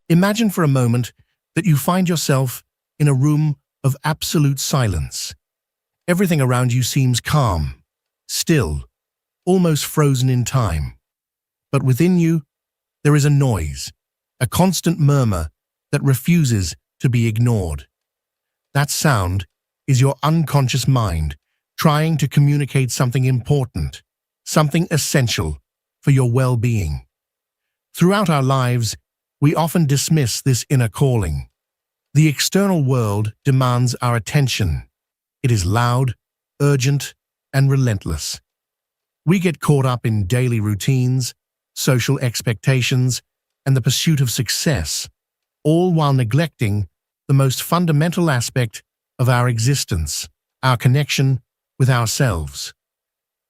Imagine for a moment that you find yourself in a room of absolute silence. Everything around you seems calm, still, almost frozen in time. But within you, there is a noise, a constant murmur that refuses to be ignored. That sound is your unconscious mind trying to communicate something important, something essential for your well-being. Throughout our lives, we often dismiss this inner calling. The external world demands our attention. It is loud, urgent, and relentless. We get caught up in daily routines, social expectations, and the pursuit of success, all while neglecting the most fundamental aspect of our existence, our connection with ourselves.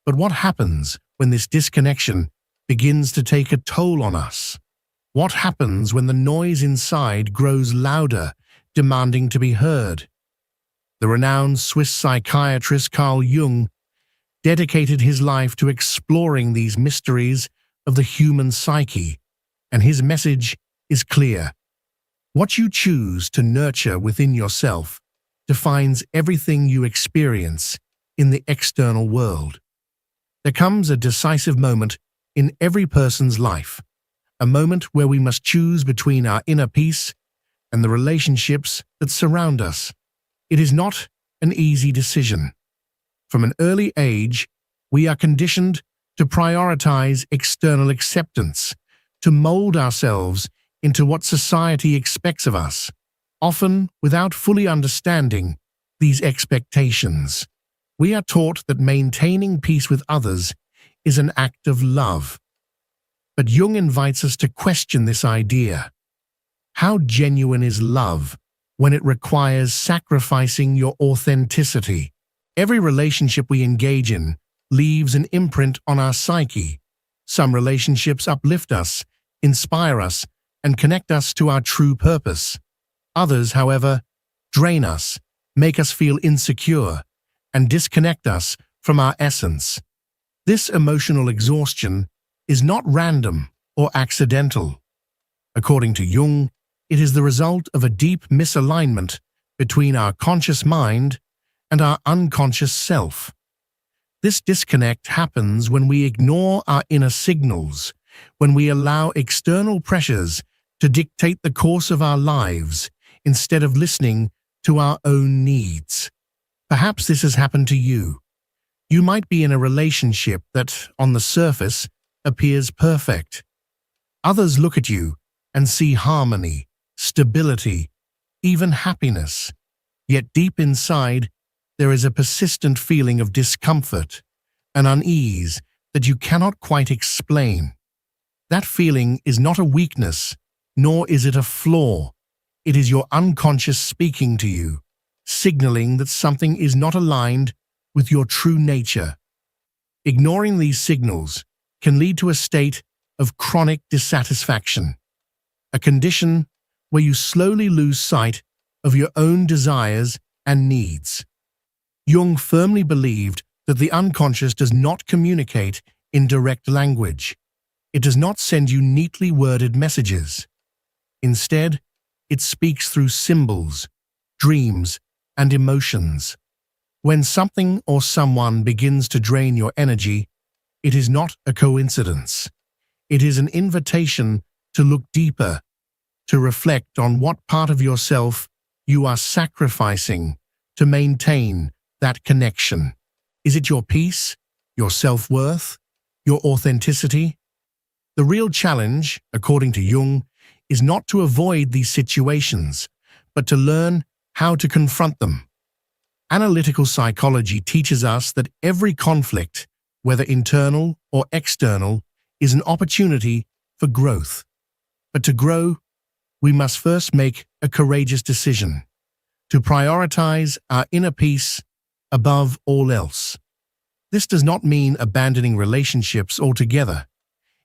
But what happens when this disconnection begins to take a toll on us? What happens when the noise inside grows louder, demanding to be heard? The renowned Swiss psychiatrist Carl Jung dedicated his life to exploring these mysteries of the human psyche, and his message is clear. What you choose to nurture within yourself defines everything you experience in the external world. There comes a decisive moment in every person's life, a moment where we must choose between our inner peace and the relationships that surround us. It is not an easy decision. From an early age, we are conditioned to prioritize external acceptance, to mold ourselves into what society expects of us, often without fully understanding these expectations. We are taught that maintaining peace with others is an act of love. But Jung invites us to question this idea. How genuine is love when it requires sacrificing your authenticity? Every relationship we engage in leaves an imprint on our psyche. Some relationships uplift us, inspire us, and connect us to our true purpose. Others, however, drain us, make us feel insecure, and disconnect us from our essence. This emotional exhaustion is not random or accidental. According to Jung, it is the result of a deep misalignment between our conscious mind and our unconscious self. This disconnect happens when we ignore our inner signals, when we allow external pressures to dictate the course of our lives instead of listening to our own needs. Perhaps this has happened to you. You might be in a relationship that, on the surface, appears perfect. Others look at you and see harmony, stability, even happiness. Yet deep inside, there is a persistent feeling of discomfort, an unease that you cannot quite explain. That feeling is not a weakness, nor is it a flaw. It is your unconscious speaking to you, signaling that something is not aligned with your true nature. Ignoring these signals can lead to a state of chronic dissatisfaction, a condition where you slowly lose sight of your own desires and needs. Jung firmly believed that the unconscious does not communicate in direct language. It does not send you neatly worded messages. Instead, it speaks through symbols, dreams, and emotions. When something or someone begins to drain your energy, it is not a coincidence. It is an invitation to look deeper, to reflect on what part of yourself you are sacrificing to maintain that connection. Is it your peace, your self-worth, your authenticity? The real challenge, according to Jung, is not to avoid these situations, but to learn how to confront them. Analytical psychology teaches us that every conflict, whether internal or external, is an opportunity for growth. But to grow, we must first make a courageous decision to prioritize our inner peace above all else. This does not mean abandoning relationships altogether.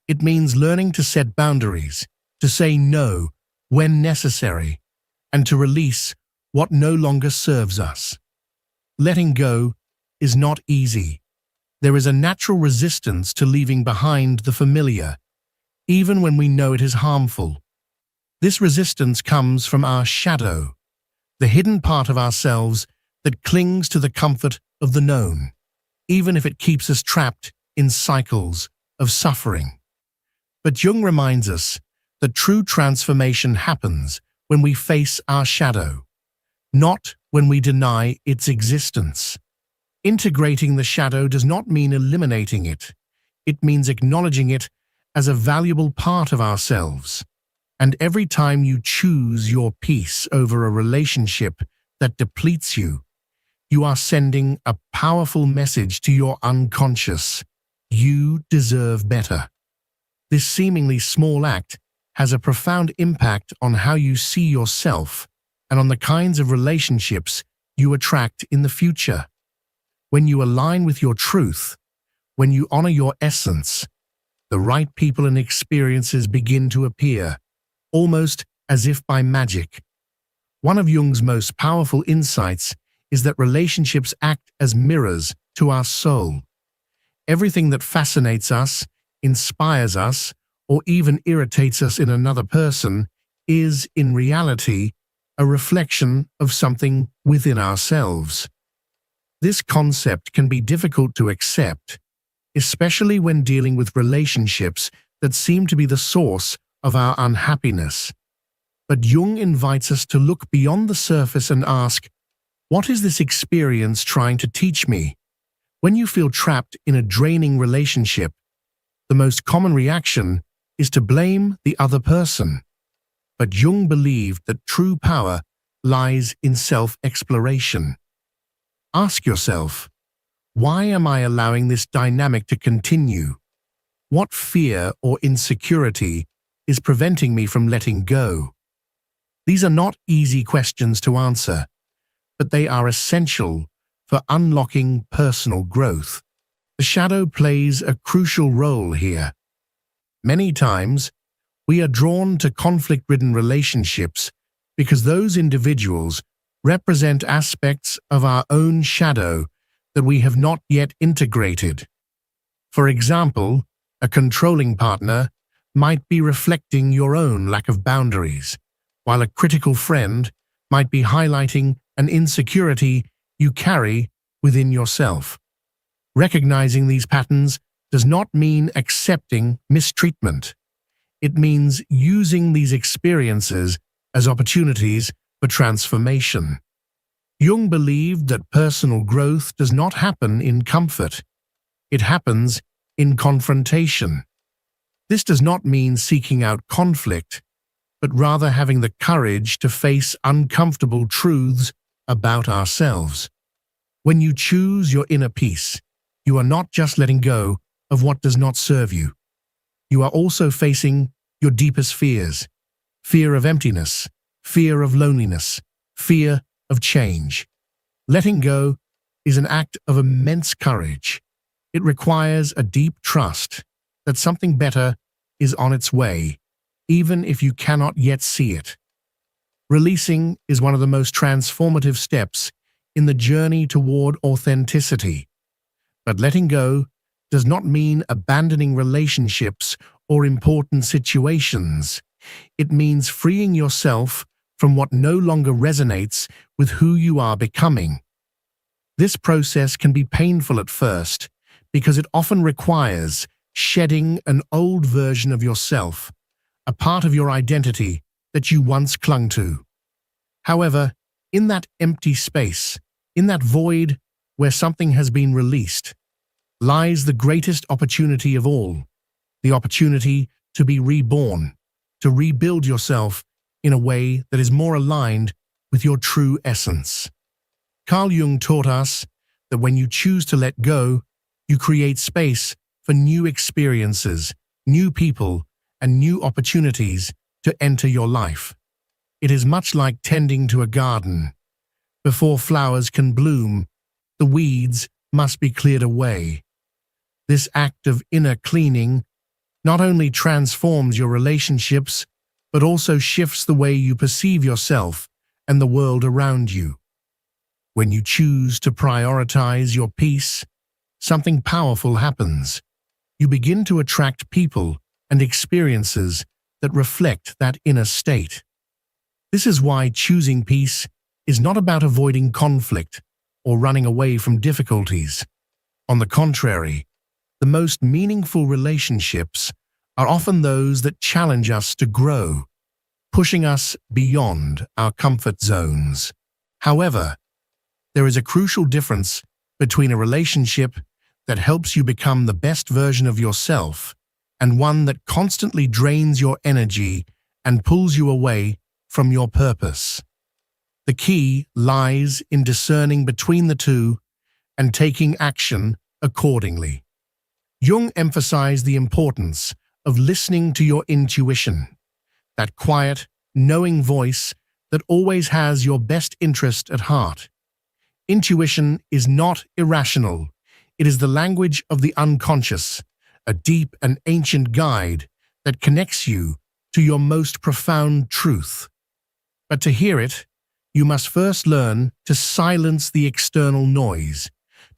It means learning to set boundaries, to say no when necessary, and to release what no longer serves us. Letting go is not easy. There is a natural resistance to leaving behind the familiar, even when we know it is harmful. This resistance comes from our shadow, the hidden part of ourselves that clings to the comfort of the known, even if it keeps us trapped in cycles of suffering. But Jung reminds us that true transformation happens when we face our shadow, not when we deny its existence. Integrating the shadow does not mean eliminating it. It means acknowledging it as a valuable part of ourselves. And every time you choose your peace over a relationship that depletes you, you are sending a powerful message to your unconscious. You deserve better. This seemingly small act has a profound impact on how you see yourself and on the kinds of relationships you attract in the future. When you align with your truth, when you honor your essence, the right people and experiences begin to appear, almost as if by magic. One of Jung's most powerful insights is that relationships act as mirrors to our soul. Everything that fascinates us, inspires us, or even irritates us in another person is, in reality, a reflection of something within ourselves. This concept can be difficult to accept, especially when dealing with relationships that seem to be the source of our unhappiness. But Jung invites us to look beyond the surface and ask, what is this experience trying to teach me? When you feel trapped in a draining relationship, the most common reaction is to blame the other person. But Jung believed that true power lies in self-exploration. Ask yourself, why am I allowing this dynamic to continue? What fear or insecurity is preventing me from letting go? These are not easy questions to answer, but they are essential for unlocking personal growth. The shadow plays a crucial role here. Many times, we are drawn to conflict-ridden relationships because those individuals represent aspects of our own shadow that we have not yet integrated. For example, a controlling partner might be reflecting your own lack of boundaries, while a critical friend might be highlighting an insecurity you carry within yourself. Recognizing these patterns does not mean accepting mistreatment. It means using these experiences as opportunities for transformation. Jung believed that personal growth does not happen in comfort. It happens in confrontation. This does not mean seeking out conflict, but rather having the courage to face uncomfortable truths about ourselves. When you choose your inner peace, you are not just letting go of what does not serve you. You are also facing your deepest fears: fear of emptiness, fear of loneliness, fear of change. Letting go is an act of immense courage. It requires a deep trust that something better is on its way, even if you cannot yet see it. Releasing is one of the most transformative steps in the journey toward authenticity. But letting go does not mean abandoning relationships or important situations. It means freeing yourself from what no longer resonates with who you are becoming. This process can be painful at first because it often requires shedding an old version of yourself, a part of your identity that you once clung to. However, in that empty space, in that void where something has been released, lies the greatest opportunity of all, the opportunity to be reborn, to rebuild yourself in a way that is more aligned with your true essence. Carl Jung taught us that when you choose to let go, you create space for new experiences, new people, and new opportunities to enter your life. It is much like tending to a garden. Before flowers can bloom, the weeds must be cleared away. This act of inner cleaning not only transforms your relationships, but also shifts the way you perceive yourself and the world around you. When you choose to prioritize your peace, something powerful happens. You begin to attract people and experiences that reflect that inner state. This is why choosing peace is not about avoiding conflict or running away from difficulties. On the contrary, the most meaningful relationships are often those that challenge us to grow, pushing us beyond our comfort zones. However, there is a crucial difference between a relationship that helps you become the best version of yourself and one that constantly drains your energy and pulls you away from your purpose. The key lies in discerning between the two and taking action accordingly. Jung emphasized the importance of listening to your intuition, that quiet, knowing voice that always has your best interest at heart. Intuition is not irrational. It is the language of the unconscious, a deep and ancient guide that connects you to your most profound truth. But to hear it, you must first learn to silence the external noise,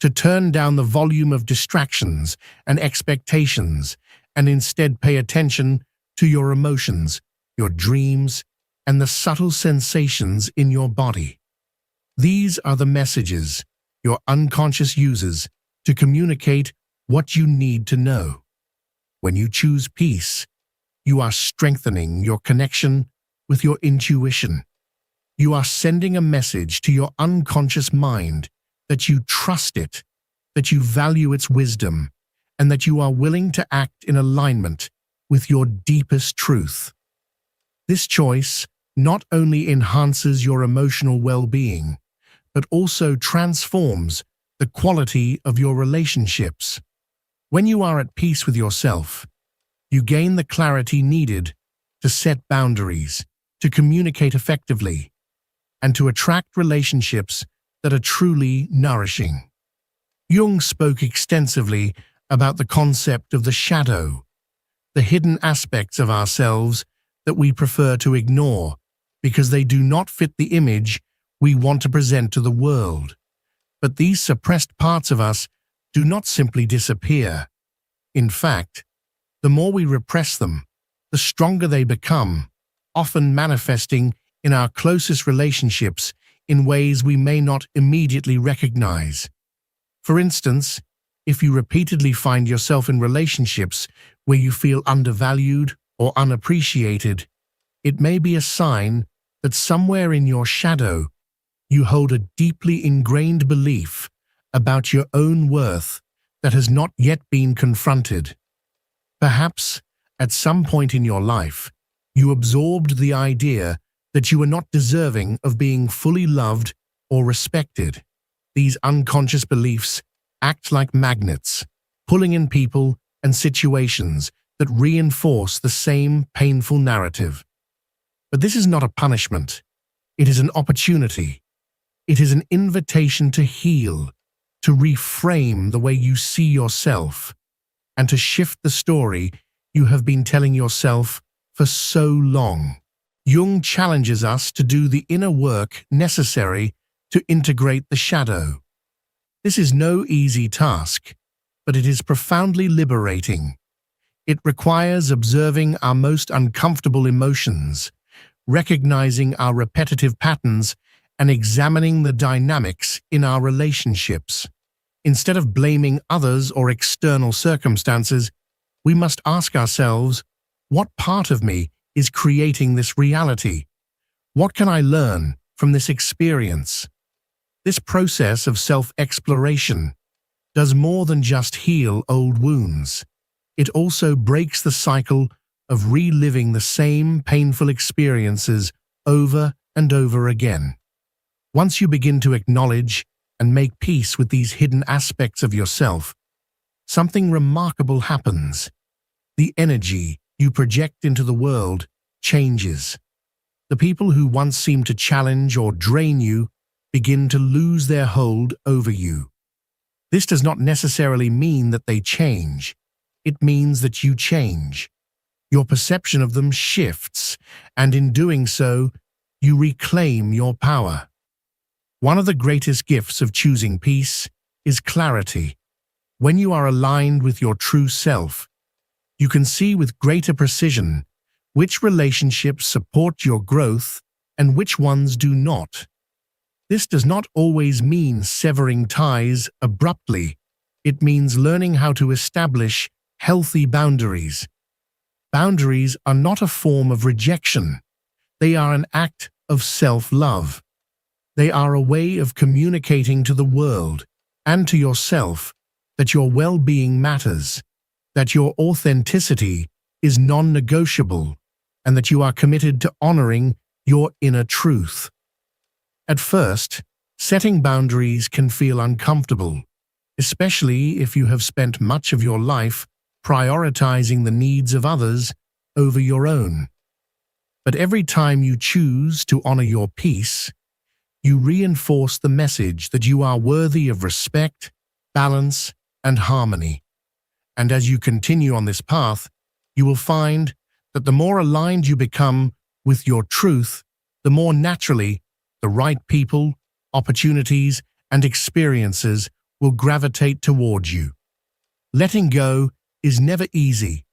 to turn down the volume of distractions and expectations, and instead pay attention to your emotions, your dreams, and the subtle sensations in your body. These are the messages your unconscious uses to communicate what you need to know. When you choose peace, you are strengthening your connection with your intuition. You are sending a message to your unconscious mind that you trust it, that you value its wisdom, and that you are willing to act in alignment with your deepest truth. This choice not only enhances your emotional well-being, but also transforms the quality of your relationships. When you are at peace with yourself, you gain the clarity needed to set boundaries, to communicate effectively, and to attract relationships that are truly nourishing. Jung spoke extensively about the concept of the shadow, the hidden aspects of ourselves that we prefer to ignore because they do not fit the image we want to present to the world. But these suppressed parts of us do not simply disappear. In fact, the more we repress them, the stronger they become, often manifesting in our closest relationships in ways we may not immediately recognize. For instance, if you repeatedly find yourself in relationships where you feel undervalued or unappreciated, it may be a sign that somewhere in your shadow you hold a deeply ingrained belief about your own worth that has not yet been confronted. Perhaps, at some point in your life, you absorbed the idea that you are not deserving of being fully loved or respected. These unconscious beliefs act like magnets, pulling in people and situations that reinforce the same painful narrative. But this is not a punishment. It is an opportunity. It is an invitation to heal, to reframe the way you see yourself, and to shift the story you have been telling yourself for so long. Jung challenges us to do the inner work necessary to integrate the shadow. This is no easy task, but it is profoundly liberating. It requires observing our most uncomfortable emotions, recognizing our repetitive patterns, and examining the dynamics in our relationships. Instead of blaming others or external circumstances, we must ask ourselves, what part of me is creating this reality? What can I learn from this experience? This process of self-exploration does more than just heal old wounds. It also breaks the cycle of reliving the same painful experiences over and over again. Once you begin to acknowledge and make peace with these hidden aspects of yourself, something remarkable happens. The energy you project into the world changes. The people who once seemed to challenge or drain you begin to lose their hold over you. This does not necessarily mean that they change. It means that you change. Your perception of them shifts, and in doing so, you reclaim your power. One of the greatest gifts of choosing peace is clarity. When you are aligned with your true self, you can see with greater precision which relationships support your growth and which ones do not. This does not always mean severing ties abruptly. It means learning how to establish healthy boundaries. Boundaries are not a form of rejection. They are an act of self-love. They are a way of communicating to the world and to yourself that your well-being matters, that your authenticity is non-negotiable, and that you are committed to honoring your inner truth. At first, setting boundaries can feel uncomfortable, especially if you have spent much of your life prioritizing the needs of others over your own. But every time you choose to honor your peace, you reinforce the message that you are worthy of respect, balance, and harmony. And as you continue on this path, you will find that the more aligned you become with your truth, the more naturally the right people, opportunities, and experiences will gravitate towards you. Letting go is never easy,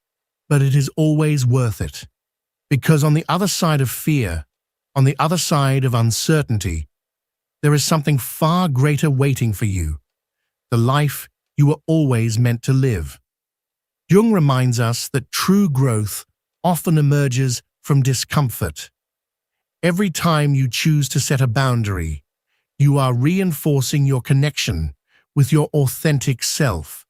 but it is always worth it. Because on the other side of fear, on the other side of uncertainty, there is something far greater waiting for you, the life you were always meant to live. Jung reminds us that true growth often emerges from discomfort. Every time you choose to set a boundary, you are reinforcing your connection with your authentic self.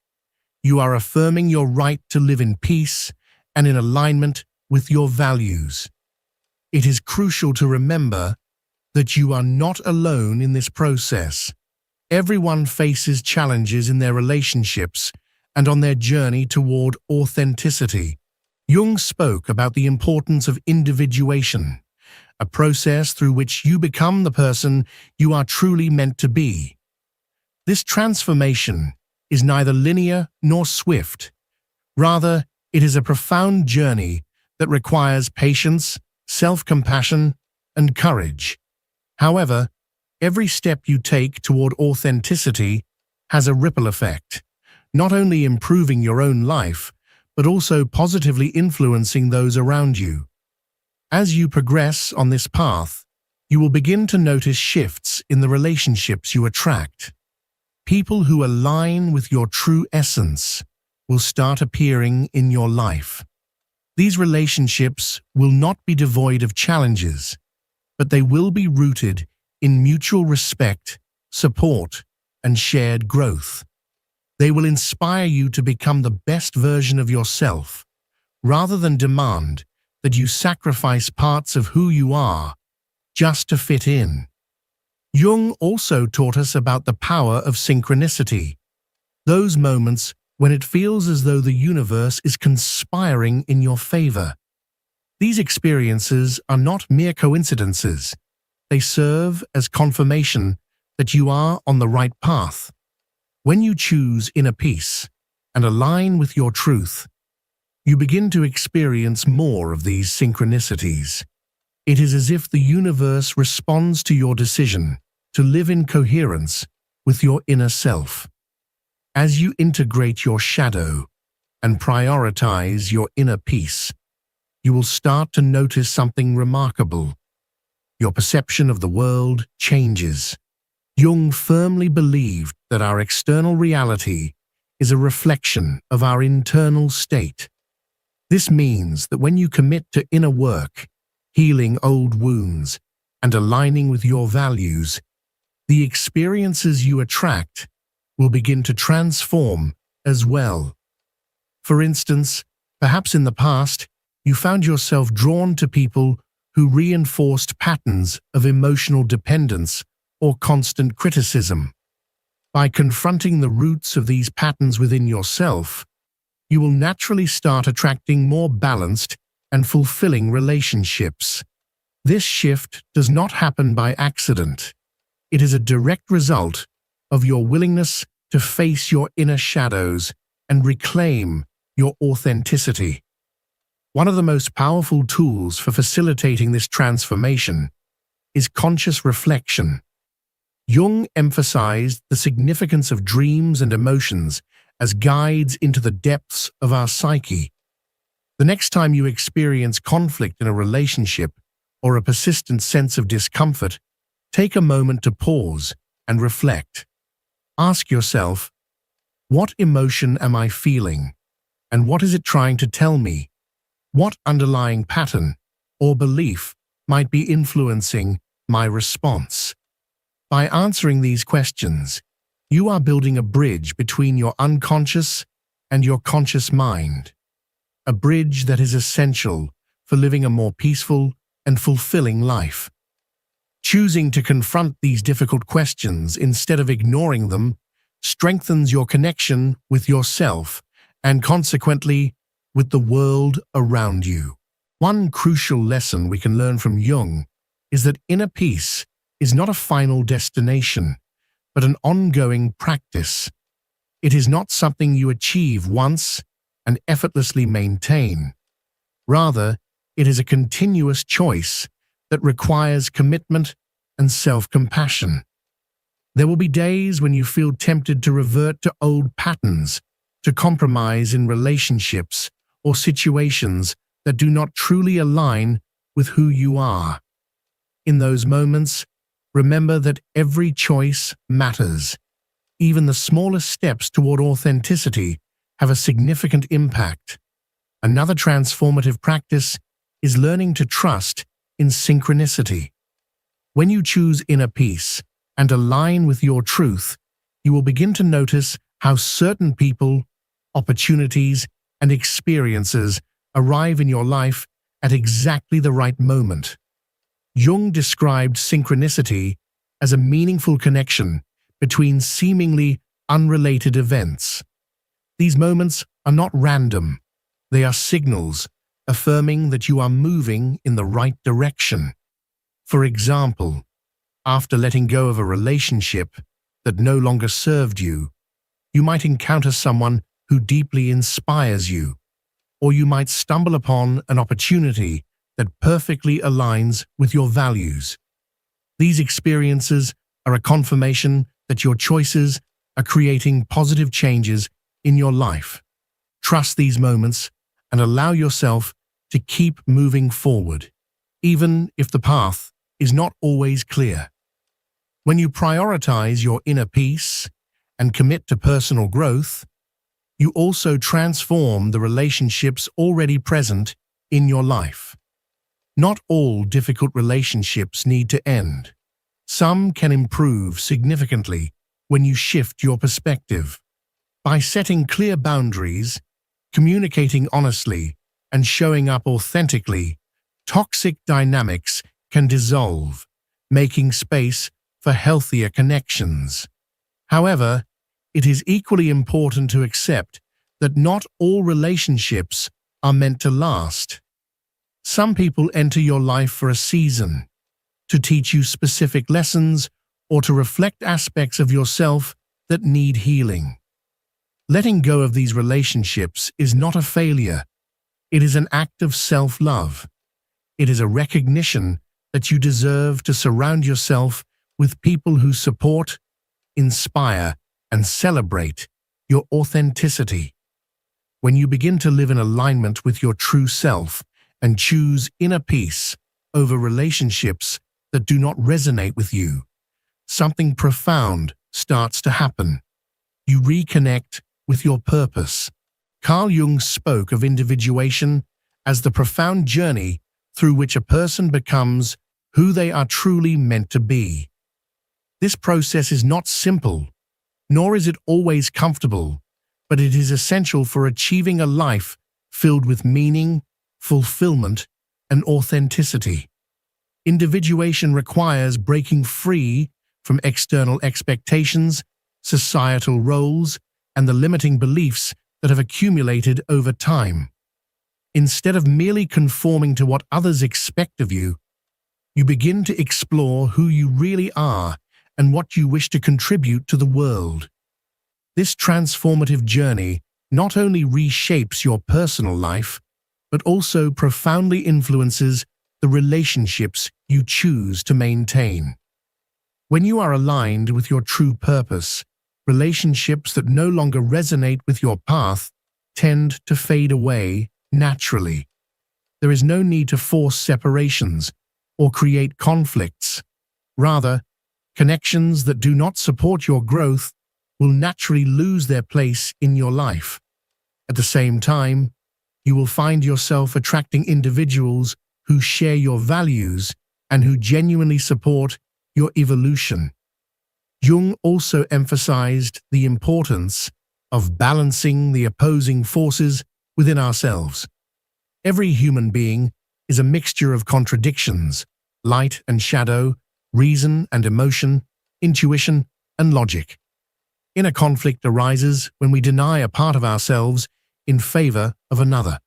You are affirming your right to live in peace and in alignment with your values. It is crucial to remember that you are not alone in this process. Everyone faces challenges in their relationships and on their journey toward authenticity. Jung spoke about the importance of individuation, a process through which you become the person you are truly meant to be. This transformation is neither linear nor swift. Rather, it is a profound journey that requires patience, self-compassion, and courage. However, every step you take toward authenticity has a ripple effect, not only improving your own life, but also positively influencing those around you. As you progress on this path, you will begin to notice shifts in the relationships you attract. People who align with your true essence will start appearing in your life. These relationships will not be devoid of challenges, but they will be rooted in mutual respect, support, and shared growth. They will inspire you to become the best version of yourself, rather than demand that you sacrifice parts of who you are just to fit in. Jung also taught us about the power of synchronicity, those moments when it feels as though the universe is conspiring in your favor. These experiences are not mere coincidences. They serve as confirmation that you are on the right path. When you choose inner peace and align with your truth, you begin to experience more of these synchronicities. It is as if the universe responds to your decision to live in coherence with your inner self. As you integrate your shadow and prioritize your inner peace, you will start to notice something remarkable. Your perception of the world changes. Jung firmly believed that our external reality is a reflection of our internal state. This means that when you commit to inner work, healing old wounds, and aligning with your values, the experiences you attract will begin to transform as well. For instance, perhaps in the past, you found yourself drawn to people who reinforced patterns of emotional dependence or constant criticism. By confronting the roots of these patterns within yourself, you will naturally start attracting more balanced and fulfilling relationships. This shift does not happen by accident. It is a direct result of your willingness to face your inner shadows and reclaim your authenticity. One of the most powerful tools for facilitating this transformation is conscious reflection. Jung emphasized the significance of dreams and emotions as guides into the depths of our psyche. The next time you experience conflict in a relationship or a persistent sense of discomfort, take a moment to pause and reflect. Ask yourself, what emotion am I feeling? And what is it trying to tell me? What underlying pattern or belief might be influencing my response? By answering these questions, you are building a bridge between your unconscious and your conscious mind. A bridge that is essential for living a more peaceful and fulfilling life. Choosing to confront these difficult questions instead of ignoring them strengthens your connection with yourself and consequently with the world around you. One crucial lesson we can learn from Jung is that inner peace is not a final destination, but an ongoing practice. It is not something you achieve once and effortlessly maintain. Rather, it is a continuous choice that requires commitment and self-compassion. There will be days when you feel tempted to revert to old patterns, to compromise in relationships or situations that do not truly align with who you are. In those moments, remember that every choice matters. Even the smallest steps toward authenticity have a significant impact. Another transformative practice is learning to trust in synchronicity. When you choose inner peace and align with your truth, you will begin to notice how certain people, opportunities, and experiences arrive in your life at exactly the right moment. Jung described synchronicity as a meaningful connection between seemingly unrelated events. These moments are not random. They are signals affirming that you are moving in the right direction. For example, after letting go of a relationship that no longer served you, you might encounter someone who deeply inspires you, or you might stumble upon an opportunity that perfectly aligns with your values. These experiences are a confirmation that your choices are creating positive changes in your life. Trust these moments and allow yourself to keep moving forward, even if the path is not always clear. When you prioritize your inner peace and commit to personal growth, you also transform the relationships already present in your life. Not all difficult relationships need to end. Some can improve significantly when you shift your perspective. By setting clear boundaries, communicating honestly, and showing up authentically, toxic dynamics can dissolve, making space for healthier connections. However, it is equally important to accept that not all relationships are meant to last. Some people enter your life for a season, to teach you specific lessons or to reflect aspects of yourself that need healing. Letting go of these relationships is not a failure. It is an act of self-love. It is a recognition that you deserve to surround yourself with people who support, inspire, and celebrate your authenticity. When you begin to live in alignment with your true self and choose inner peace over relationships that do not resonate with you, something profound starts to happen. You reconnect with your purpose. Carl Jung spoke of individuation as the profound journey through which a person becomes who they are truly meant to be. This process is not simple, nor is it always comfortable, but it is essential for achieving a life filled with meaning, fulfillment, and authenticity. Individuation requires breaking free from external expectations, societal roles, and the limiting beliefs that have accumulated over time. Instead of merely conforming to what others expect of you, you begin to explore who you really are and what you wish to contribute to the world. This transformative journey not only reshapes your personal life, but also profoundly influences the relationships you choose to maintain. When you are aligned with your true purpose, relationships that no longer resonate with your path tend to fade away naturally. There is no need to force separations or create conflicts. Rather, connections that do not support your growth will naturally lose their place in your life. At the same time, you will find yourself attracting individuals who share your values and who genuinely support your evolution. Jung also emphasized the importance of balancing the opposing forces within ourselves. Every human being is a mixture of contradictions, light and shadow, reason and emotion, intuition and logic. Inner conflict arises when we deny a part of ourselves in favor of another.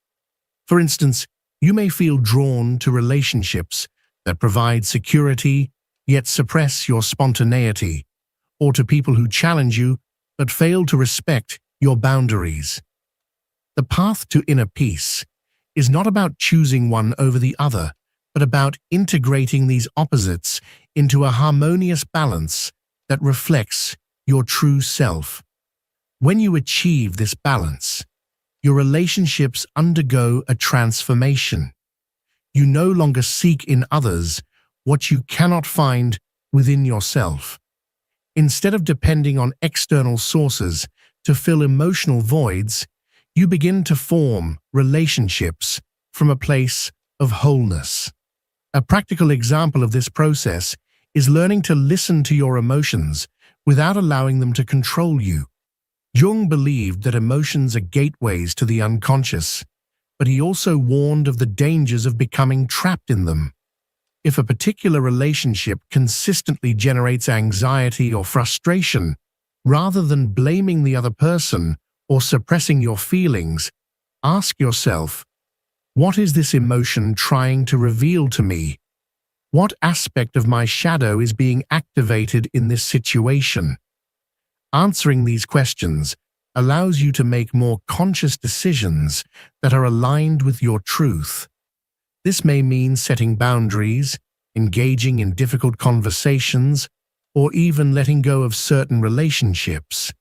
For instance, you may feel drawn to relationships that provide security yet suppress your spontaneity, or to people who challenge you but fail to respect your boundaries. The path to inner peace is not about choosing one over the other, but about integrating these opposites into a harmonious balance that reflects your true self. When you achieve this balance, your relationships undergo a transformation. You no longer seek in others what you cannot find within yourself. Instead of depending on external sources to fill emotional voids, you begin to form relationships from a place of wholeness. A practical example of this process is learning to listen to your emotions without allowing them to control you. Jung believed that emotions are gateways to the unconscious, but he also warned of the dangers of becoming trapped in them. If a particular relationship consistently generates anxiety or frustration, rather than blaming the other person or suppressing your feelings, ask yourself, what is this emotion trying to reveal to me? What aspect of my shadow is being activated in this situation? Answering these questions allows you to make more conscious decisions that are aligned with your truth. This may mean setting boundaries, engaging in difficult conversations, or even letting go of certain relationships.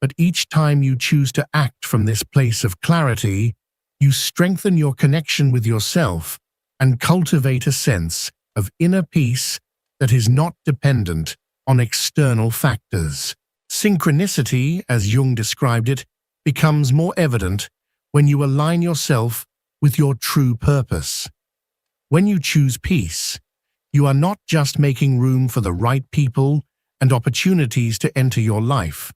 But each time you choose to act from this place of clarity, you strengthen your connection with yourself and cultivate a sense of inner peace that is not dependent on external factors. Synchronicity, as Jung described it, becomes more evident when you align yourself with your true purpose. When you choose peace, you are not just making room for the right people and opportunities to enter your life.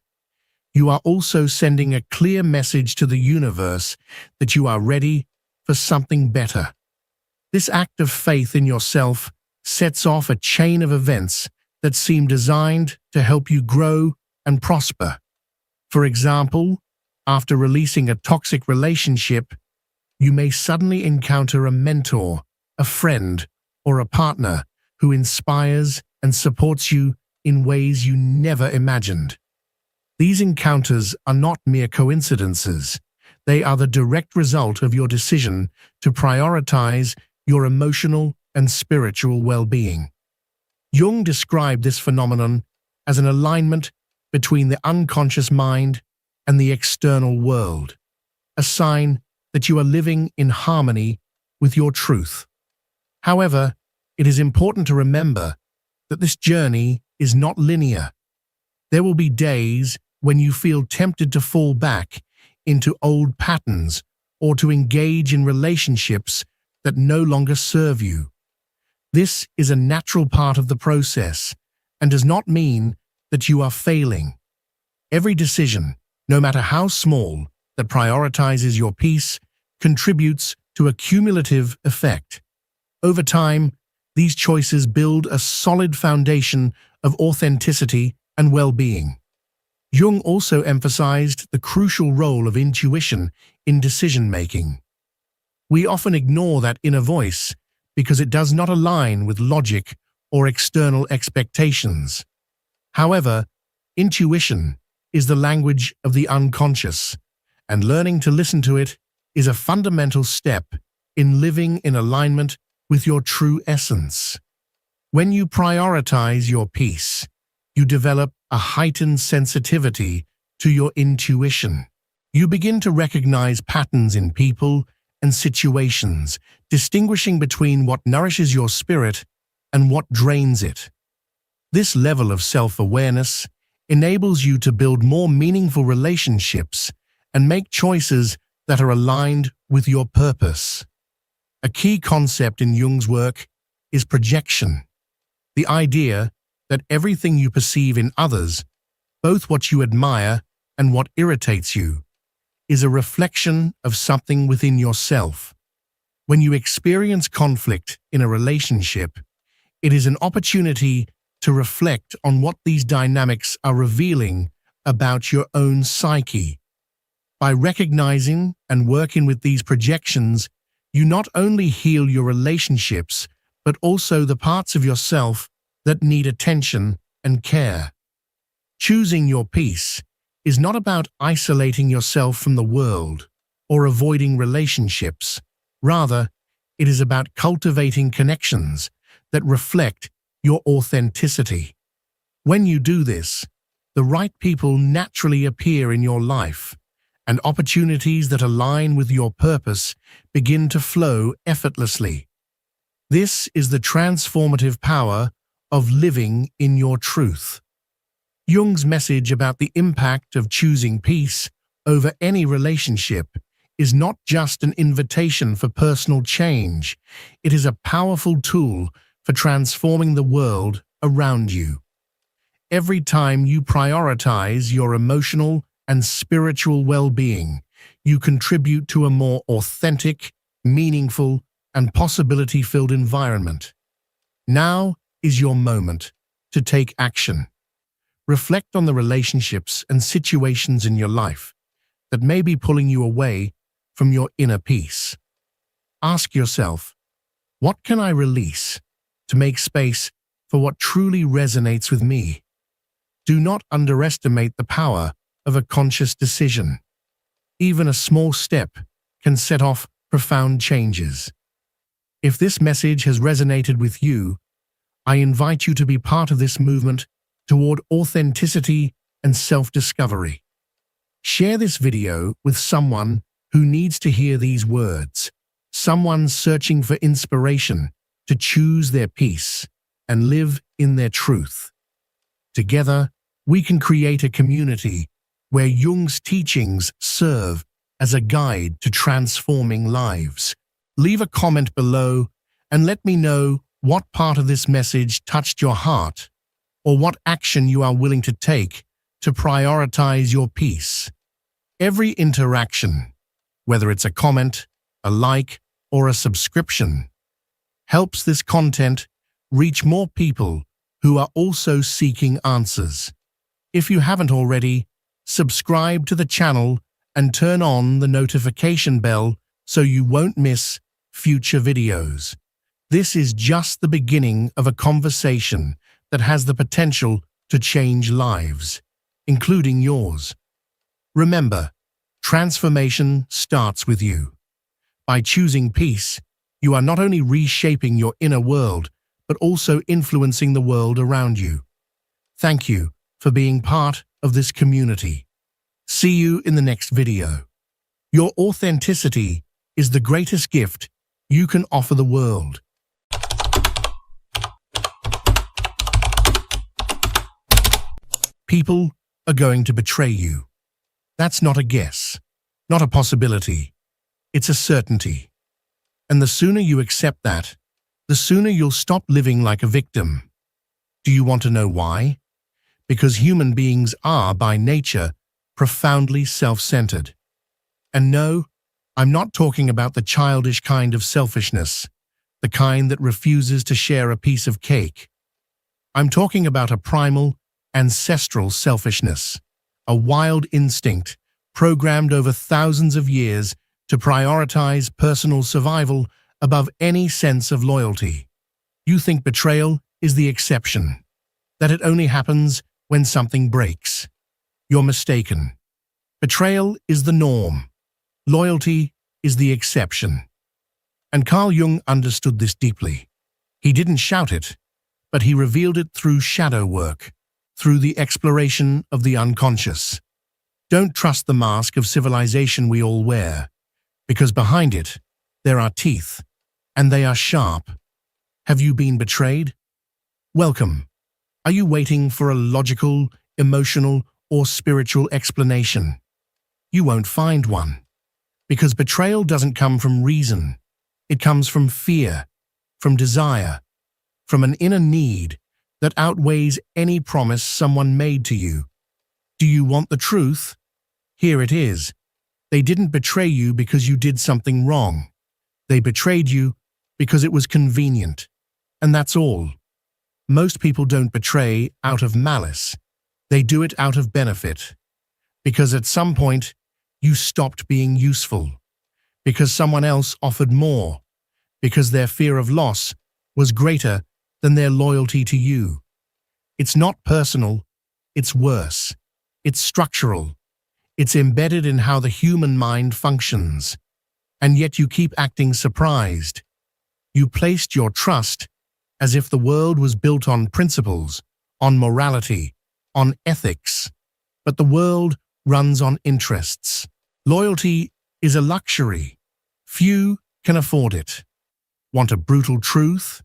You are also sending a clear message to the universe that you are ready for something better. This act of faith in yourself sets off a chain of events that seem designed to help you grow and prosper. For example, after releasing a toxic relationship, you may suddenly encounter a mentor, a friend, or a partner who inspires and supports you in ways you never imagined. These encounters are not mere coincidences. They are the direct result of your decision to prioritize your emotional and spiritual well-being. Jung described this phenomenon as an alignment between the unconscious mind and the external world, a sign that you are living in harmony with your truth. However, it is important to remember that this journey is not linear. There will be days when you feel tempted to fall back into old patterns or to engage in relationships that no longer serve you. This is a natural part of the process and does not mean that you are failing. Every decision, no matter how small, that prioritizes your peace contributes to a cumulative effect. Over time, these choices build a solid foundation of authenticity and well-being. Jung also emphasized the crucial role of intuition in decision-making. We often ignore that inner voice because it does not align with logic or external expectations. However, intuition is the language of the unconscious, and learning to listen to it is a fundamental step in living in alignment with your true essence. When you prioritize your peace, you develop a heightened sensitivity to your intuition. You begin to recognize patterns in people and situations, distinguishing between what nourishes your spirit and what drains it. This level of self-awareness enables you to build more meaningful relationships and make choices that are aligned with your purpose. A key concept in Jung's work is projection, the idea that everything you perceive in others, both what you admire and what irritates you, is a reflection of something within yourself. When you experience conflict in a relationship, it is an opportunity to reflect on what these dynamics are revealing about your own psyche. By recognizing and working with these projections, you not only heal your relationships, but also the parts of yourself that need attention and care. Choosing your peace is not about isolating yourself from the world or avoiding relationships. Rather, it is about cultivating connections that reflect your authenticity. When you do this, the right people naturally appear in your life, and opportunities that align with your purpose begin to flow effortlessly. This is the transformative power of living in your truth. Jung's message about the impact of choosing peace over any relationship is not just an invitation for personal change, it is a powerful tool for transforming the world around you. Every time you prioritize your emotional and spiritual well-being, you contribute to a more authentic, meaningful, and possibility-filled environment. Now is your moment to take action. Reflect on the relationships and situations in your life that may be pulling you away from your inner peace. Ask yourself, what can I release to make space for what truly resonates with me? Do not underestimate the power of a conscious decision. Even a small step can set off profound changes. If this message has resonated with you, I invite you to be part of this movement toward authenticity and self-discovery. Share this video with someone who needs to hear these words, someone searching for inspiration to choose their peace and live in their truth. Together, we can create a community where Jung's teachings serve as a guide to transforming lives. Leave a comment below and let me know what part of this message touched your heart, or what action you are willing to take to prioritize your peace. Every interaction, whether it's a comment, a like, or a subscription, helps this content reach more people who are also seeking answers. If you haven't already, subscribe to the channel and turn on the notification bell so you won't miss future videos. This is just the beginning of a conversation that has the potential to change lives, including yours. Remember, transformation starts with you. By choosing peace, you are not only reshaping your inner world, but also influencing the world around you. Thank you for being part of this community. See you in the next video. Your authenticity is the greatest gift you can offer the world. People are going to betray you. That's not a guess, not a possibility. It's a certainty. And the sooner you accept that, the sooner you'll stop living like a victim. Do you want to know why? Because human beings are, by nature, profoundly self-centered. And no, I'm not talking about the childish kind of selfishness, the kind that refuses to share a piece of cake. I'm talking about a primal, ancestral selfishness, a wild instinct programmed over thousands of years to prioritize personal survival above any sense of loyalty. You think betrayal is the exception, that it only happens when something breaks. You're mistaken. Betrayal is the norm. Loyalty is the exception. And Carl Jung understood this deeply. He didn't shout it, but he revealed it through shadow work, through the exploration of the unconscious. Don't trust the mask of civilization we all wear, because behind it there are teeth, and they are sharp. Have you been betrayed? Welcome. Are you waiting for a logical, emotional, or spiritual explanation? You won't find one. Because betrayal doesn't come from reason. It comes from fear, from desire, from an inner need that outweighs any promise someone made to you. Do you want the truth? Here it is. They didn't betray you because you did something wrong. They betrayed you because it was convenient. And that's all. Most people don't betray out of malice. They do it out of benefit. Because at some point, you stopped being useful. Because someone else offered more. Because their fear of loss was greater than their loyalty to you. It's not personal, it's worse. It's structural. It's embedded in how the human mind functions. And yet you keep acting surprised. You placed your trust as if the world was built on principles, on morality, on ethics. But the world runs on interests. Loyalty is a luxury. Few can afford it. Want a brutal truth?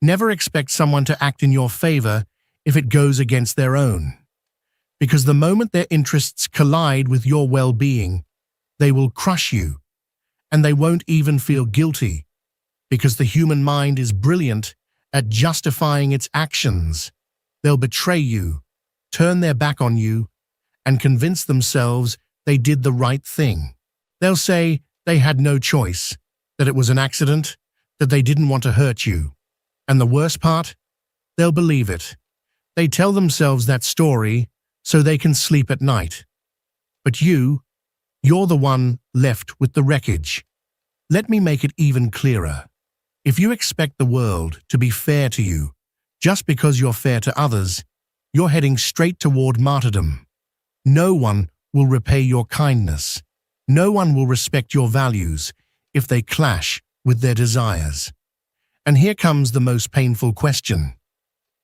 Never expect someone to act in your favor if it goes against their own. Because the moment their interests collide with your well-being, they will crush you. And they won't even feel guilty. Because the human mind is brilliant at justifying its actions. They'll betray you, turn their back on you, and convince themselves they did the right thing. They'll say they had no choice, that it was an accident, that they didn't want to hurt you. And the worst part? They'll believe it. They tell themselves that story so they can sleep at night. But you're the one left with the wreckage. Let me make it even clearer. If you expect the world to be fair to you, just because you're fair to others, you're heading straight toward martyrdom. No one will repay your kindness. No one will respect your values if they clash with their desires. And here comes the most painful question.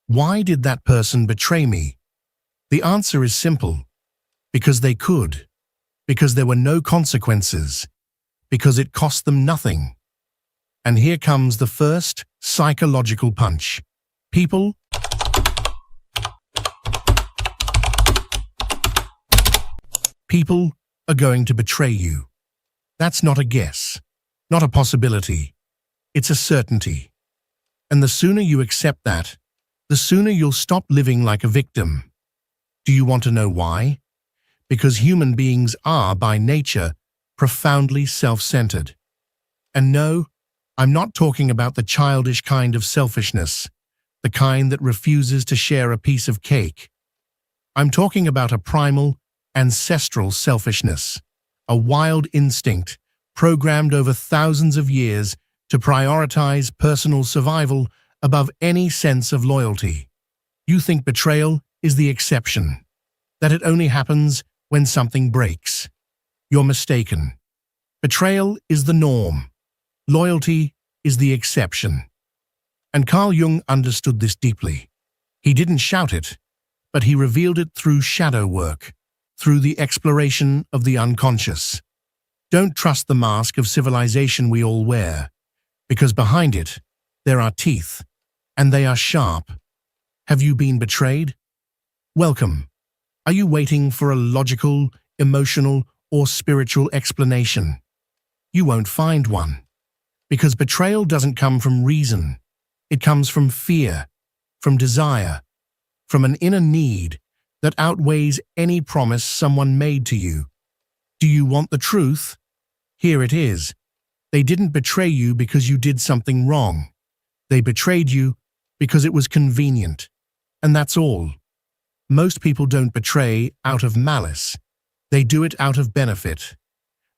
Why did that person betray me? The answer is simple. Because they could. Because there were no consequences. Because it cost them nothing. And here comes the first psychological punch. People are going to betray you. That's not a guess, not a possibility. It's a certainty. And the sooner you accept that, the sooner you'll stop living like a victim. Do you want to know why? Because human beings are, by nature, profoundly self-centered. And no, I'm not talking about the childish kind of selfishness, the kind that refuses to share a piece of cake. I'm talking about a primal, ancestral selfishness, a wild instinct programmed over thousands of years to prioritize personal survival above any sense of loyalty. You think betrayal is the exception, that it only happens when something breaks. You're mistaken. Betrayal is the norm. Loyalty is the exception. And Carl Jung understood this deeply. He didn't shout it, but he revealed it through shadow work, through the exploration of the unconscious. Don't trust the mask of civilization we all wear, because behind it, there are teeth, and they are sharp. Have you been betrayed? Welcome. Are you waiting for a logical, emotional, or spiritual explanation? You won't find one. Because betrayal doesn't come from reason. It comes from fear, from desire, from an inner need that outweighs any promise someone made to you. Do you want the truth? Here it is. They didn't betray you because you did something wrong. They betrayed you because it was convenient. And that's all. Most people don't betray out of malice. They do it out of benefit.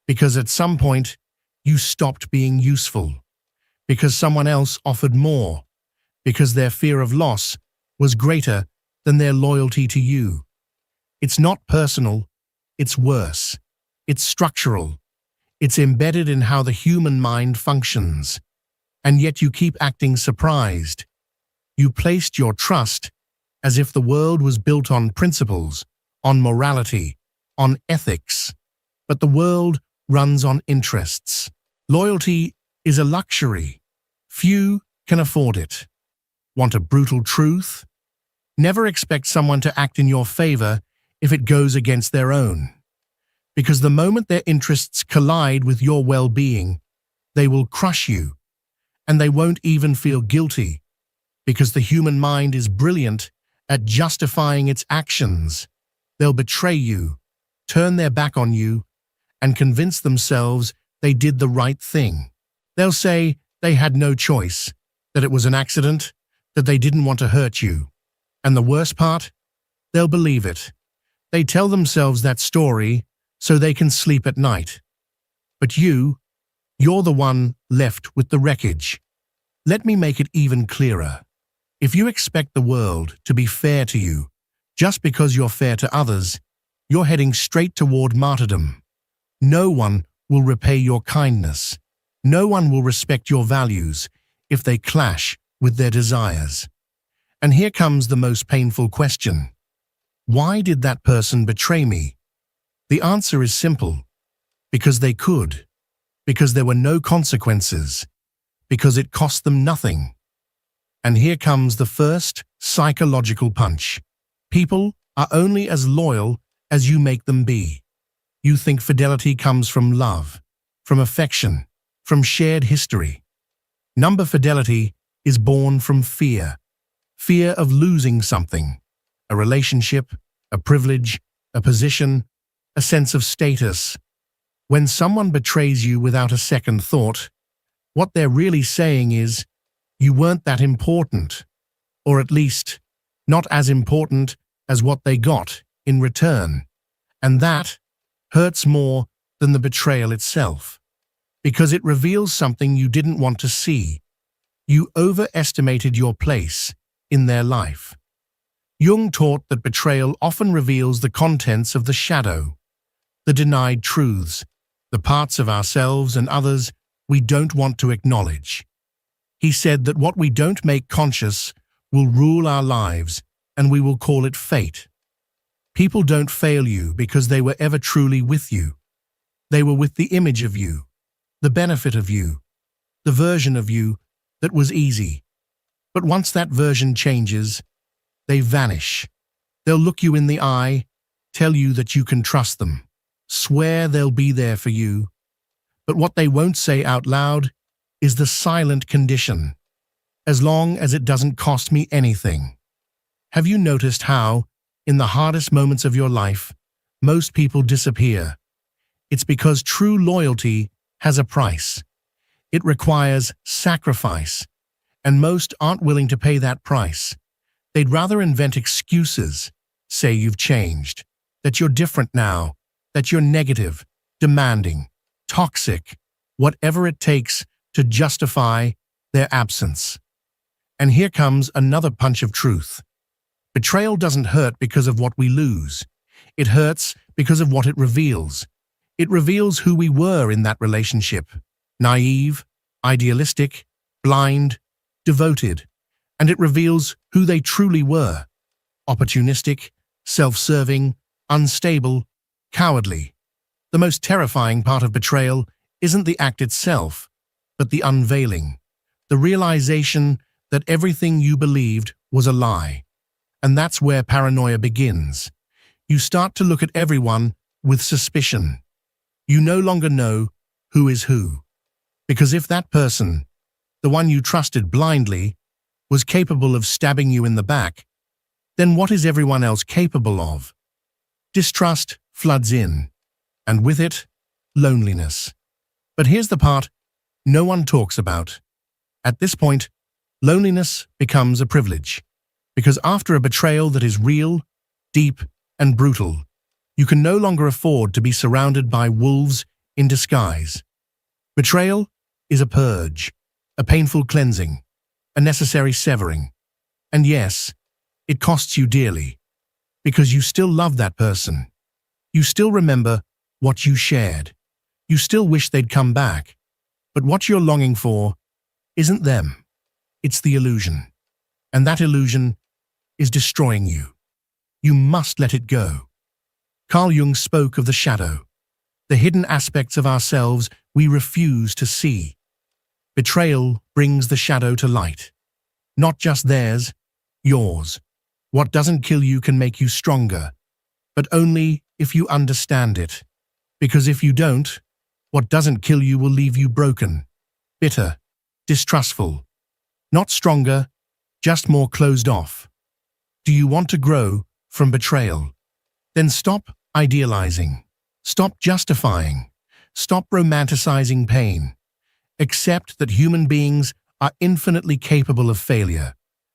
Because at some point, you stopped being useful. Because someone else offered more. Because their fear of loss was greater than their loyalty to you. It's not personal, it's worse. It's structural. It's embedded in how the human mind functions. And yet you keep acting surprised. You placed your trust as if the world was built on principles, on morality, on ethics. But the world runs on interests. Loyalty is a luxury. Few can afford it. Want a brutal truth? Never expect someone to act in your favor if it goes against their own. Because the moment their interests collide with your well-being, they will crush you, and they won't even feel guilty, because the human mind is brilliant at justifying its actions. They'll betray you, turn their back on you, and convince themselves they did the right thing. They'll say they had no choice, that it was an accident, that they didn't want to hurt you. And the worst part? They'll believe it. They tell themselves that story so they can sleep at night. But you're the one left with the wreckage. Let me make it even clearer. If you expect the world to be fair to you just because you're fair to others, you're heading straight toward martyrdom. No one will repay your kindness. No one will respect your values if they clash with their desires. And here comes the most painful question. Why did that person betray me? The answer is simple. Because they could. Because there were no consequences. Because it cost them nothing. And here comes the first psychological punch. People are only as loyal as you make them be. You think fidelity comes from love, from affection, from shared history. Number fidelity is born from fear. Fear of losing something. A relationship, a privilege, a position, a sense of status. When someone betrays you without a second thought, what they're really saying is, you weren't that important, or at least, not as important as what they got in return. And that hurts more than the betrayal itself, because it reveals something you didn't want to see. You overestimated your place in their life. Jung taught that betrayal often reveals the contents of the shadow, the denied truths, the parts of ourselves and others we don't want to acknowledge. He said that what we don't make conscious will rule our lives, and we will call it fate. People don't fail you because they were ever truly with you. They were with the image of you, the benefit of you, the version of you that was easy. But once that version changes, they vanish. They'll look you in the eye, tell you that you can trust them, swear they'll be there for you. But what they won't say out loud is the silent condition, as long as it doesn't cost me anything. Have you noticed how, in the hardest moments of your life, most people disappear? It's because true loyalty has a price. It requires sacrifice, and most aren't willing to pay that price. They'd rather invent excuses, say you've changed, that you're different now, that you're negative, demanding, toxic, whatever it takes to justify their absence. And here comes another punch of truth. Betrayal doesn't hurt because of what we lose. It hurts because of what it reveals. It reveals who we were in that relationship. Naive, idealistic, blind, devoted. And it reveals who they truly were. Opportunistic, self-serving, unstable, cowardly. The most terrifying part of betrayal isn't the act itself, but the unveiling, the realization that everything you believed was a lie. And that's where paranoia begins. You start to look at everyone with suspicion. You no longer know who is who. Because if that person, the one you trusted blindly, was capable of stabbing you in the back, then what is everyone else capable of? Distrust floods in, and with it, loneliness. But here's the part no one talks about. At this point, loneliness becomes a privilege, because after a betrayal that is real, deep, and brutal, you can no longer afford to be surrounded by wolves in disguise. Betrayal is a purge, a painful cleansing, a necessary severing. And yes, it costs you dearly, because you still love that person. You still remember what you shared. You still wish they'd come back. But what you're longing for isn't them. It's the illusion. And that illusion is destroying you. You must let it go. Carl Jung spoke of the shadow, the hidden aspects of ourselves we refuse to see. Betrayal brings the shadow to light. Not just theirs, yours. What doesn't kill you can make you stronger, but only if you understand it. Because if you don't, what doesn't kill you will leave you broken, bitter, distrustful. Not stronger, just more closed off. Do you want to grow from betrayal? Then stop idealizing. Stop justifying. Stop romanticizing pain. Accept that human beings are infinitely capable of failure,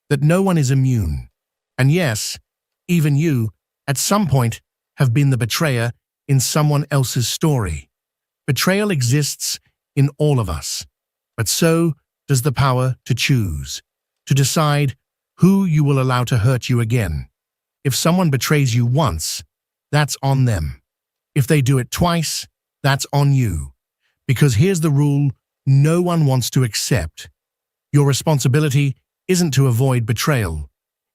that no one is immune. And yes, even you, at some point, have been the betrayer in someone else's story. Betrayal exists in all of us, but so does the power to choose, to decide who you will allow to hurt you again. If someone betrays you once, that's on them. If they do it twice, that's on you. Because here's the rule no one wants to accept. Your responsibility isn't to avoid betrayal.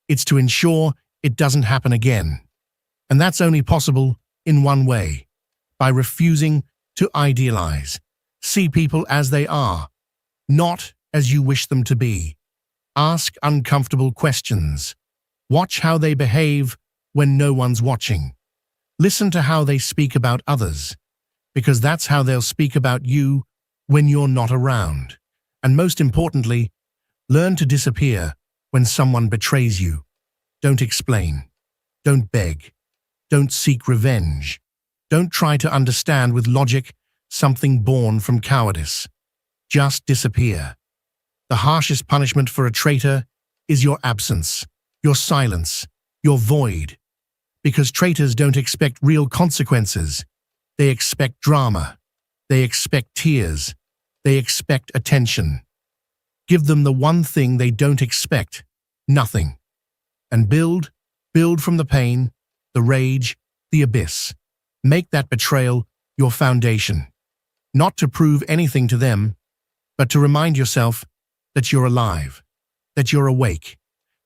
It's to ensure it doesn't happen again. And that's only possible in one way, by refusing to idealize. See people as they are, not as you wish them to be. Ask uncomfortable questions. Watch how they behave when no one's watching. Listen to how they speak about others, because that's how they'll speak about you when you're not around. And most importantly, learn to disappear when someone betrays you. Don't explain. Don't beg. Don't seek revenge. Don't try to understand with logic something born from cowardice. Just disappear. The harshest punishment for a traitor is your absence, your silence, your void. Because traitors don't expect real consequences. They expect drama. They expect tears. They expect attention. Give them the one thing they don't expect, nothing. And build from the pain, the rage, the abyss. Make that betrayal your foundation. Not to prove anything to them, but to remind yourself that you're alive, that you're awake,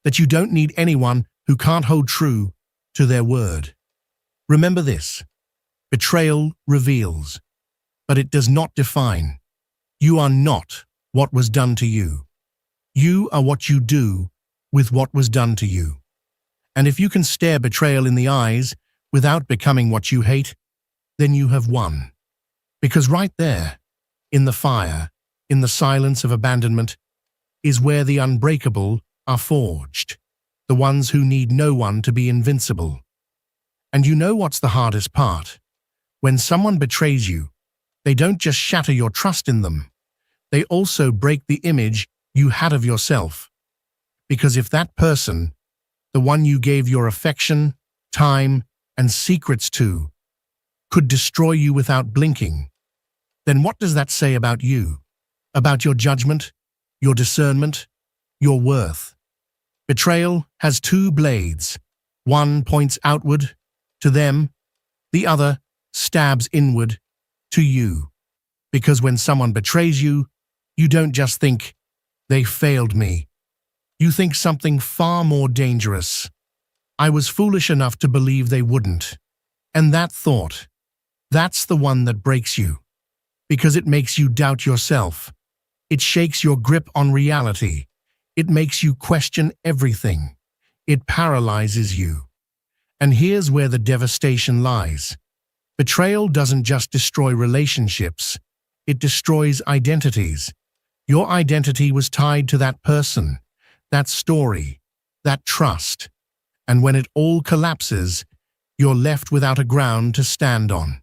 that you don't need anyone who can't hold true to their word. Remember this: betrayal reveals, but it does not define. You are not what was done to you. You are what you do with what was done to you. And if you can stare betrayal in the eyes without becoming what you hate, then you have won. Because right there, in the fire, in the silence of abandonment, is where the unbreakable are forged, the ones who need no one to be invincible. And you know what's the hardest part? When someone betrays you, they don't just shatter your trust in them, they also break the image you had of yourself. Because if that person, the one you gave your affection, time, and secrets to, could destroy you without blinking, then what does that say about you? About your judgment, your discernment, your worth? Betrayal has two blades. One points outward, to them. The other stabs inward, to you. Because when someone betrays you, you don't just think, they failed me. You think something far more dangerous. I was foolish enough to believe they wouldn't. And that thought, that's the one that breaks you. Because it makes you doubt yourself. It shakes your grip on reality. It makes you question everything. It paralyzes you. And here's where the devastation lies. Betrayal doesn't just destroy relationships. It destroys identities. Your identity was tied to that person, that story, that trust. And when it all collapses, you're left without a ground to stand on.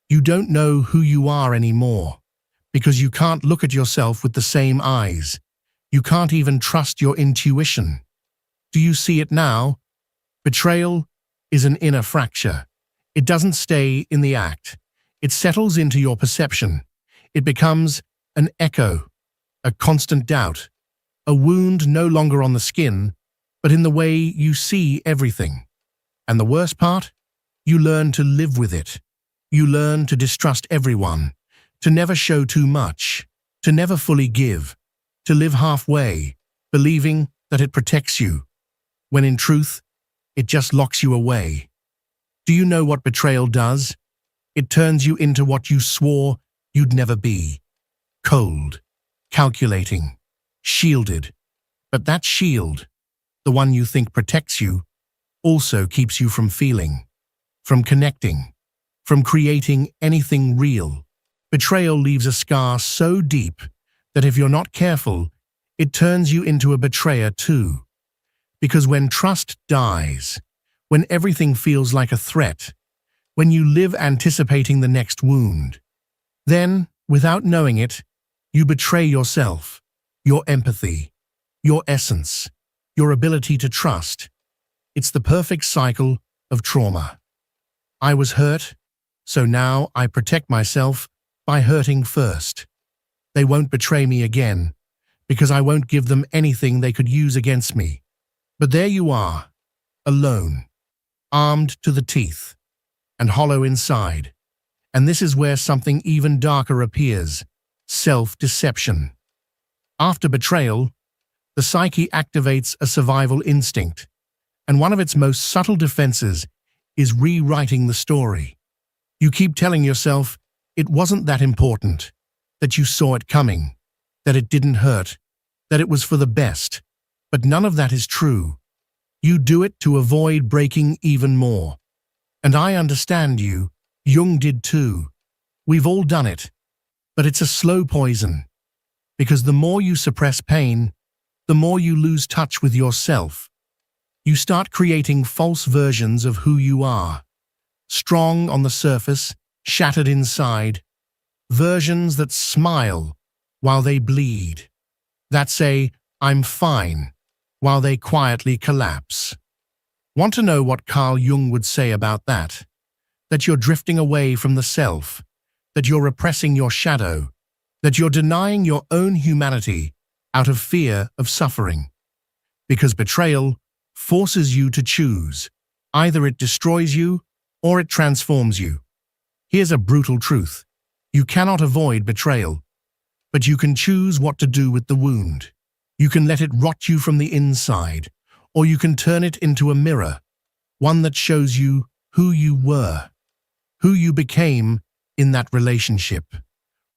You don't know who you are anymore, because you can't look at yourself with the same eyes. You can't even trust your intuition. Do you see it now? Betrayal is an inner fracture. It doesn't stay in the act. It settles into your perception. It becomes an echo, a constant doubt, a wound no longer on the skin, but in the way you see everything. And the worst part? You learn to live with it. You learn to distrust everyone, to never show too much, to never fully give, to live halfway, believing that it protects you, when in truth, it just locks you away. Do you know what betrayal does? It turns you into what you swore you'd never be: cold, calculating, shielded. But that shield, the one you think protects you, also keeps you from feeling, from connecting, from creating anything real. Betrayal leaves a scar so deep that if you're not careful, it turns you into a betrayer too. Because when trust dies, when everything feels like a threat, when you live anticipating the next wound, then, without knowing it, you betray yourself, your empathy, your essence, your ability to trust. It's the perfect cycle of trauma. I was hurt, so now I protect myself by hurting first. They won't betray me again, because I won't give them anything they could use against me. But there you are, alone, armed to the teeth, and hollow inside. And this is where something even darker appears: self-deception. After betrayal, the psyche activates a survival instinct, and one of its most subtle defenses is rewriting the story. You keep telling yourself it wasn't that important, that you saw it coming, that it didn't hurt, that it was for the best. But none of that is true. You do it to avoid breaking even more. And I understand you. Jung did too. We've all done it. But it's a slow poison. Because the more you suppress pain, the more you lose touch with yourself. You start creating false versions of who you are. Strong on the surface, shattered inside. Versions that smile while they bleed. That say, "I'm fine," while they quietly collapse. Want to know what Carl Jung would say about that? That you're drifting away from the self, that you're repressing your shadow, that you're denying your own humanity out of fear of suffering. Because betrayal forces you to choose. Either it destroys you or it transforms you. Here's a brutal truth. You cannot avoid betrayal, but you can choose what to do with the wound. You can let it rot you from the inside, or you can turn it into a mirror, one that shows you who you were, who you became in that relationship,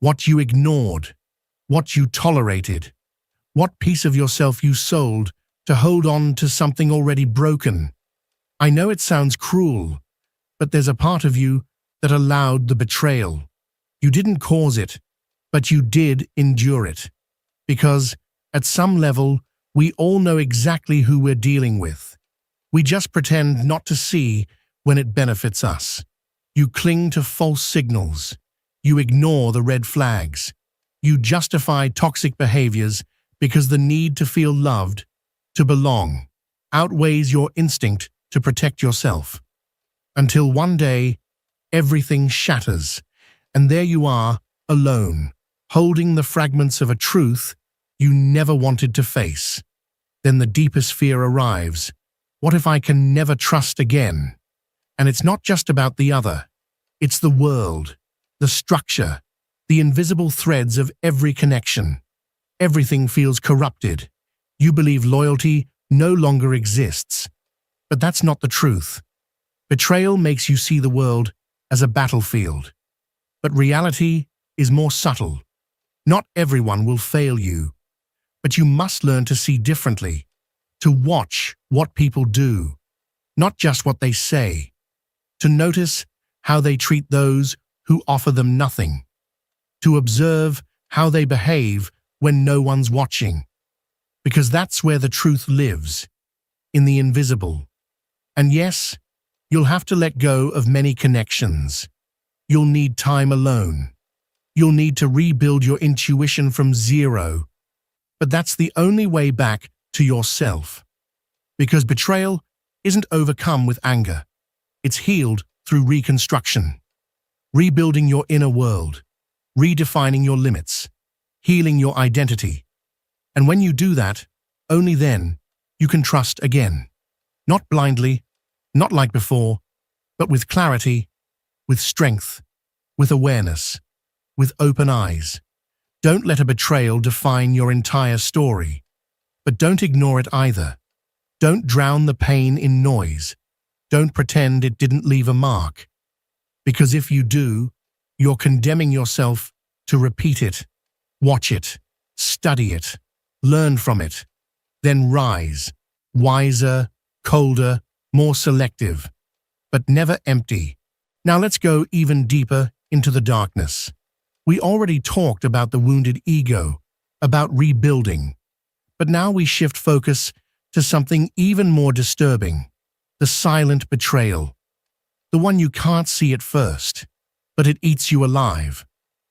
what you ignored, what you tolerated, what piece of yourself you sold to hold on to something already broken. I know it sounds cruel, but there's a part of you that allowed the betrayal. You didn't cause it, but you did endure it. Because, at some level, we all know exactly who we're dealing with. We just pretend not to see when it benefits us. You cling to false signals. You ignore the red flags. You justify toxic behaviors because the need to feel loved, to belong, outweighs your instinct to protect yourself. Until one day, everything shatters, and there you are, alone, holding the fragments of a truth you never wanted to face. Then the deepest fear arrives. What if I can never trust again? And it's not just about the other. It's the world, the structure, the invisible threads of every connection. Everything feels corrupted. You believe loyalty no longer exists. But that's not the truth. Betrayal makes you see the world as a battlefield. But reality is more subtle. Not everyone will fail you. But you must learn to see differently, to watch what people do, not just what they say, to notice how they treat those who offer them nothing, to observe how they behave when no one's watching. Because that's where the truth lives, in the invisible. And yes, you'll have to let go of many connections. You'll need time alone. You'll need to rebuild your intuition from zero. But that's the only way back to yourself. Because betrayal isn't overcome with anger. It's healed through reconstruction. Rebuilding your inner world. Redefining your limits. Healing your identity. And when you do that, only then, you can trust again. Not blindly, not like before, but with clarity, with strength, with awareness, with open eyes. Don't let a betrayal define your entire story. But don't ignore it either. Don't drown the pain in noise. Don't pretend it didn't leave a mark. Because if you do, you're condemning yourself to repeat it, watch it, study it, learn from it, then rise, wiser, colder, more selective, but never empty. Now let's go even deeper into the darkness. We already talked about the wounded ego, about rebuilding, but now we shift focus to something even more disturbing, the silent betrayal. The one you can't see at first, but it eats you alive.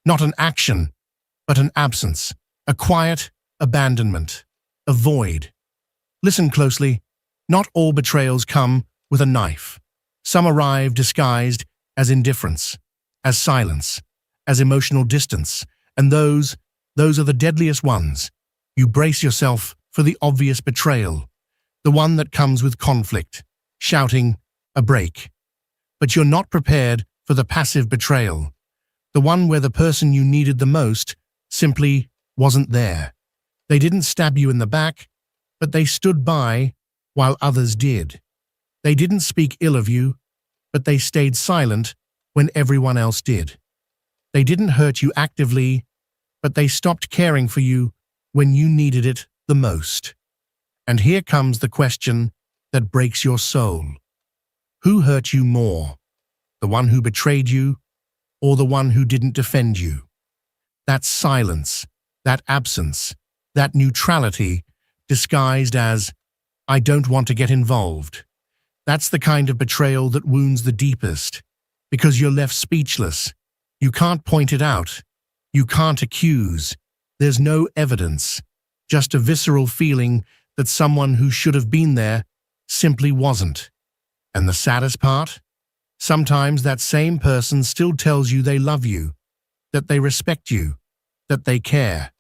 Not an action, but an absence, a quiet abandonment, a void. Listen closely. Not all betrayals come with a knife. Some arrive disguised as indifference, as silence, as emotional distance, and those are the deadliest ones. You brace yourself for the obvious betrayal, the one that comes with conflict, shouting, a break. But you're not prepared for the passive betrayal, the one where the person you needed the most simply wasn't there. They didn't stab you in the back, but they stood by while others did. They didn't speak ill of you, but they stayed silent when everyone else did. They didn't hurt you actively, but they stopped caring for you when you needed it the most. And here comes the question that breaks your soul. Who hurt you more? The one who betrayed you, or the one who didn't defend you? That silence, that absence, that neutrality disguised as, I don't want to get involved. That's the kind of betrayal that wounds the deepest, because you're left speechless. You can't point it out. You can't accuse. There's no evidence, just a visceral feeling that someone who should have been there simply wasn't. And the saddest part? Sometimes that same person still tells you they love you, that they respect you, that they care.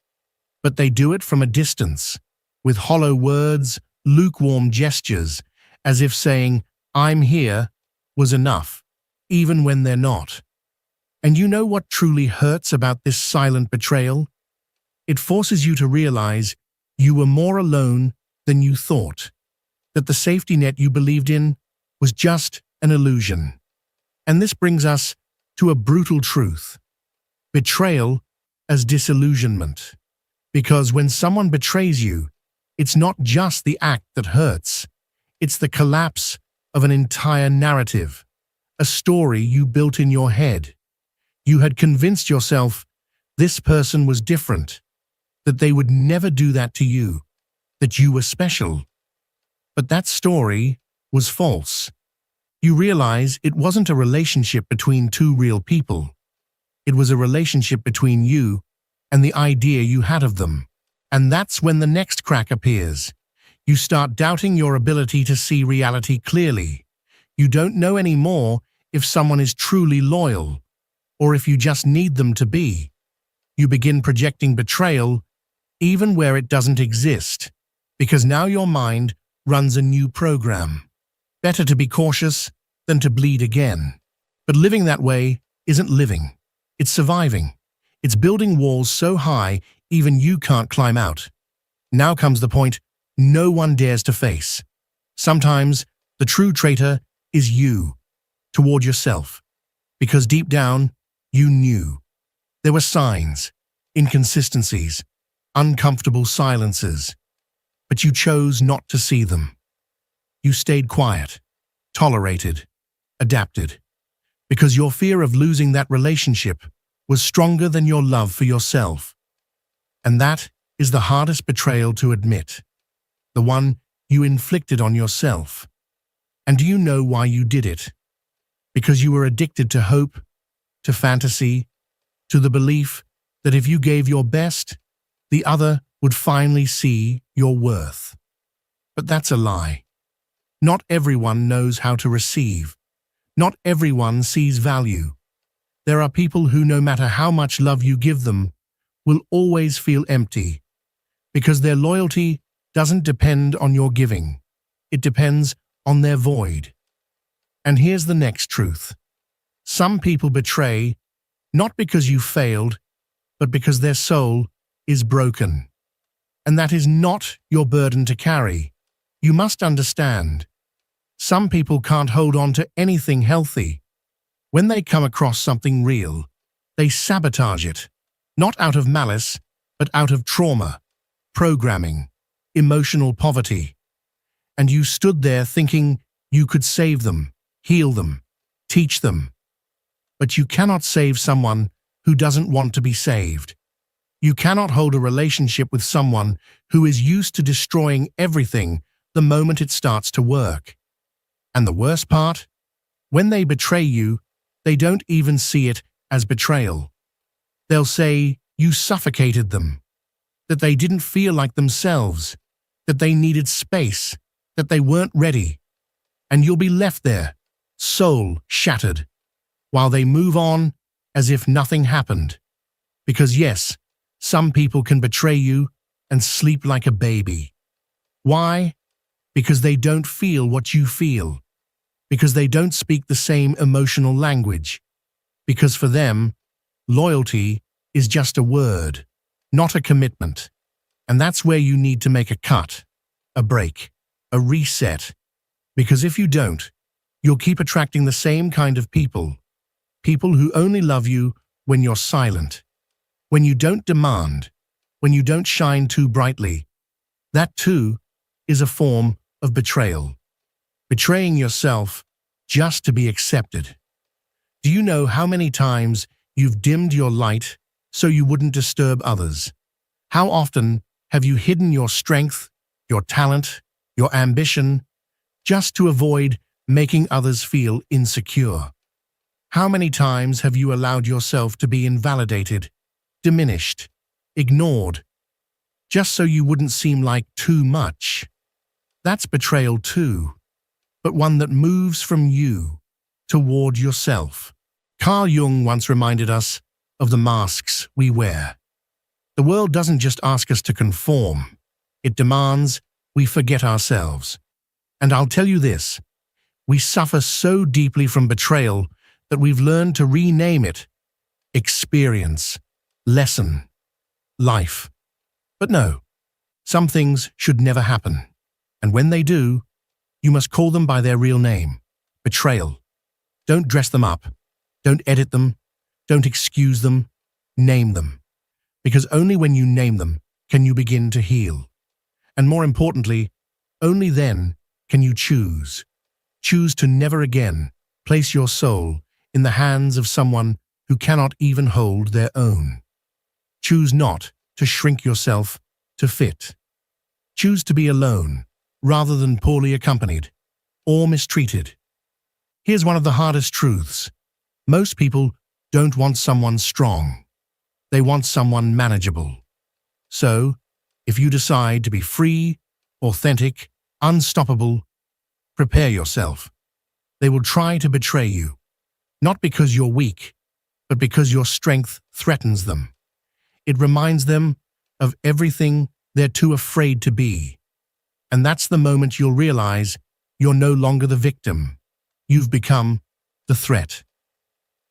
But they do it from a distance, with hollow words, lukewarm gestures, as if saying, I'm here, was enough, even when they're not. And you know what truly hurts about this silent betrayal? It forces you to realize you were more alone than you thought, that the safety net you believed in was just an illusion. And this brings us to a brutal truth: betrayal as disillusionment. Because when someone betrays you, it's not just the act that hurts, it's the collapse of an entire narrative, a story you built in your head. You had convinced yourself this person was different, that they would never do that to you, that you were special. But that story was false. You realize it wasn't a relationship between two real people. It was a relationship between you and the idea you had of them. And that's when the next crack appears. You start doubting your ability to see reality clearly. You don't know anymore if someone is truly loyal, or if you just need them to be. You begin projecting betrayal even where it doesn't exist, because now your mind runs a new program. Better to be cautious than to bleed again. But living that way isn't living. It's surviving. It's building walls so high even you can't climb out. Now comes the point no one dares to face. Sometimes the true traitor is you, toward yourself, because deep down you knew. There were signs, inconsistencies, uncomfortable silences, but you chose not to see them. You stayed quiet, tolerated, adapted, because your fear of losing that relationship was stronger than your love for yourself. And that is the hardest betrayal to admit, the one you inflicted on yourself. And do you know why you did it? Because you were addicted to hope, to fantasy, to the belief that if you gave your best, the other would finally see your worth. But that's a lie. Not everyone knows how to receive. Not everyone sees value. There are people who, no matter how much love you give them, will always feel empty, because their loyalty doesn't depend on your giving. It depends on their void. And here's the next truth. Some people betray not because you failed, but because their soul is broken. And that is not your burden to carry. You must understand. Some people can't hold on to anything healthy. When they come across something real, they sabotage it, not out of malice, but out of trauma, programming, emotional poverty. And you stood there thinking you could save them, heal them, teach them. But you cannot save someone who doesn't want to be saved. You cannot hold a relationship with someone who is used to destroying everything the moment it starts to work. And the worst part? When they betray you, they don't even see it as betrayal. They'll say you suffocated them, that they didn't feel like themselves, that they needed space, that they weren't ready. And you'll be left there, soul shattered, while they move on as if nothing happened. Because yes, some people can betray you and sleep like a baby. Why? Because they don't feel what you feel. Because they don't speak the same emotional language. Because for them, loyalty is just a word, not a commitment. And that's where you need to make a cut, a break, a reset. Because if you don't, you'll keep attracting the same kind of people. People who only love you when you're silent, when you don't demand, when you don't shine too brightly. That too is a form of betrayal. Betraying yourself just to be accepted. Do you know how many times you've dimmed your light so you wouldn't disturb others? How often have you hidden your strength, your talent, your ambition, just to avoid making others feel insecure? How many times have you allowed yourself to be invalidated, diminished, ignored, just so you wouldn't seem like too much? That's betrayal too, but one that moves from you toward yourself. Carl Jung once reminded us of the masks we wear. The world doesn't just ask us to conform, it demands we forget ourselves. And I'll tell you this, we suffer so deeply from betrayal that we've learned to rename it experience, lesson, life. But no, some things should never happen. And when they do, you must call them by their real name, betrayal. Don't dress them up. Don't edit them. Don't excuse them. Name them. Because only when you name them can you begin to heal. And more importantly, only then can you choose. Choose to never again place your soul in the hands of someone who cannot even hold their own. Choose not to shrink yourself to fit. Choose to be alone rather than poorly accompanied or mistreated. Here's one of the hardest truths. Most people don't want someone strong. They want someone manageable. So, if you decide to be free, authentic, unstoppable, prepare yourself. They will try to betray you, not because you're weak, but because your strength threatens them. It reminds them of everything they're too afraid to be. And that's the moment you'll realize you're no longer the victim. You've become the threat.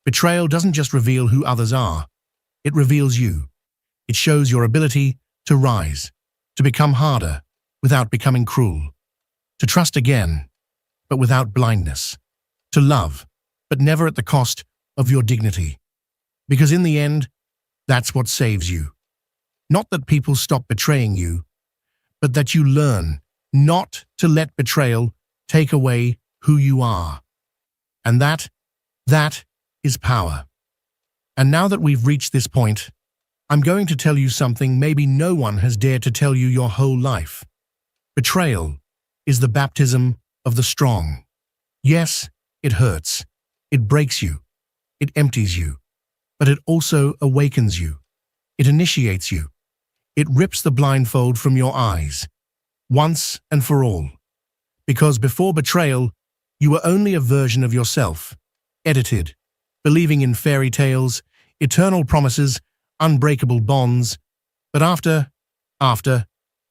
Betrayal doesn't just reveal who others are. It reveals you. It shows your ability to rise, to become harder without becoming cruel, to trust again, but without blindness, to love, but never at the cost of your dignity. Because in the end, that's what saves you. Not that people stop betraying you, but that you learn not to let betrayal take away who you are. And that is power. And now that we've reached this point, I'm going to tell you something maybe no one has dared to tell you your whole life. Betrayal is the baptism of the strong. Yes, it hurts. It breaks you. It empties you. But it also awakens you. It initiates you. It rips the blindfold from your eyes, once and for all. Because before betrayal, you were only a version of yourself, edited, believing in fairy tales, eternal promises, unbreakable bonds. But after,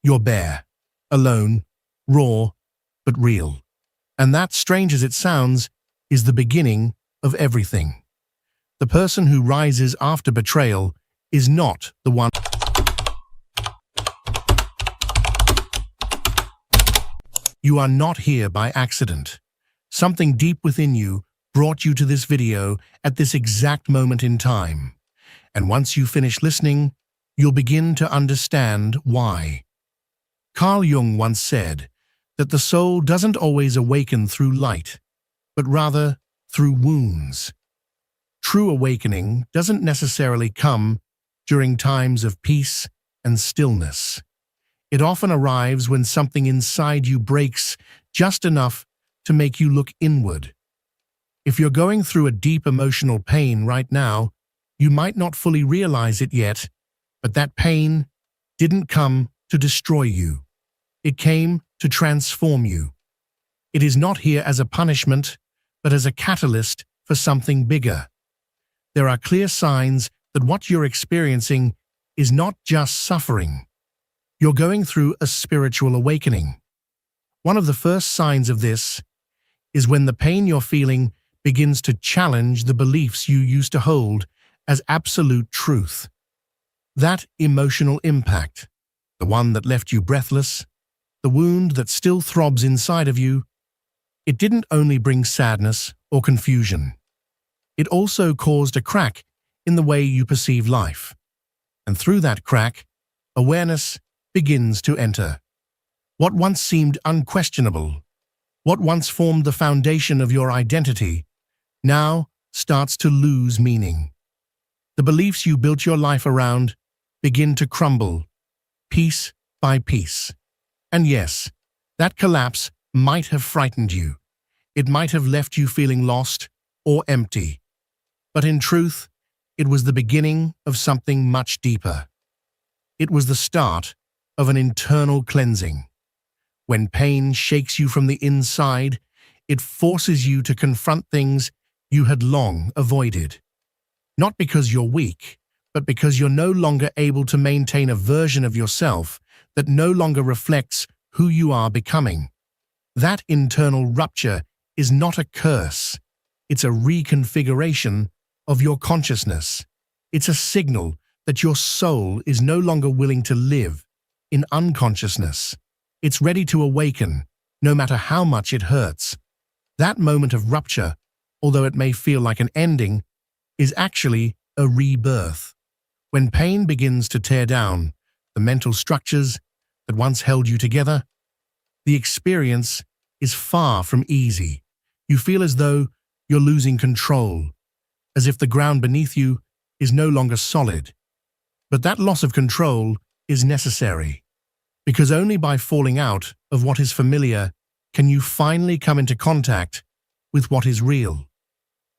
you're bare, alone, raw, but real. And that, strange as it sounds, is the beginning of everything. The person who rises after betrayal is not the one. You are not here by accident. Something deep within you brought you to this video at this exact moment in time. And once you finish listening, you'll begin to understand why. Carl Jung once said that the soul doesn't always awaken through light, but rather through wounds. True awakening doesn't necessarily come during times of peace and stillness. It often arrives when something inside you breaks just enough to make you look inward. If you're going through a deep emotional pain right now, you might not fully realize it yet, but that pain didn't come to destroy you. It came to transform you. It is not here as a punishment, but as a catalyst for something bigger. There are clear signs that what you're experiencing is not just suffering. You're going through a spiritual awakening. One of the first signs of this is when the pain you're feeling begins to challenge the beliefs you used to hold as absolute truth. That emotional impact, the one that left you breathless, the wound that still throbs inside of you, it didn't only bring sadness or confusion. It also caused a crack in the way you perceive life. And through that crack, awareness begins to enter. What once seemed unquestionable, what once formed the foundation of your identity, now starts to lose meaning. The beliefs you built your life around begin to crumble, piece by piece. And yes, that collapse might have frightened you. It might have left you feeling lost or empty. But in truth, it was the beginning of something much deeper. It was the start of an internal cleansing. When pain shakes you from the inside, it forces you to confront things you had long avoided. Not because you're weak, but because you're no longer able to maintain a version of yourself that no longer reflects who you are becoming. That internal rupture is not a curse. It's a reconfiguration of your consciousness. It's a signal that your soul is no longer willing to live in unconsciousness. It's ready to awaken, no matter how much it hurts. That moment of rupture, although it may feel like an ending, is actually a rebirth. When pain begins to tear down the mental structures that once held you together, the experience is far from easy. You feel as though you're losing control, as if the ground beneath you is no longer solid. But that loss of control is necessary, because only by falling out of what is familiar can you finally come into contact with what is real.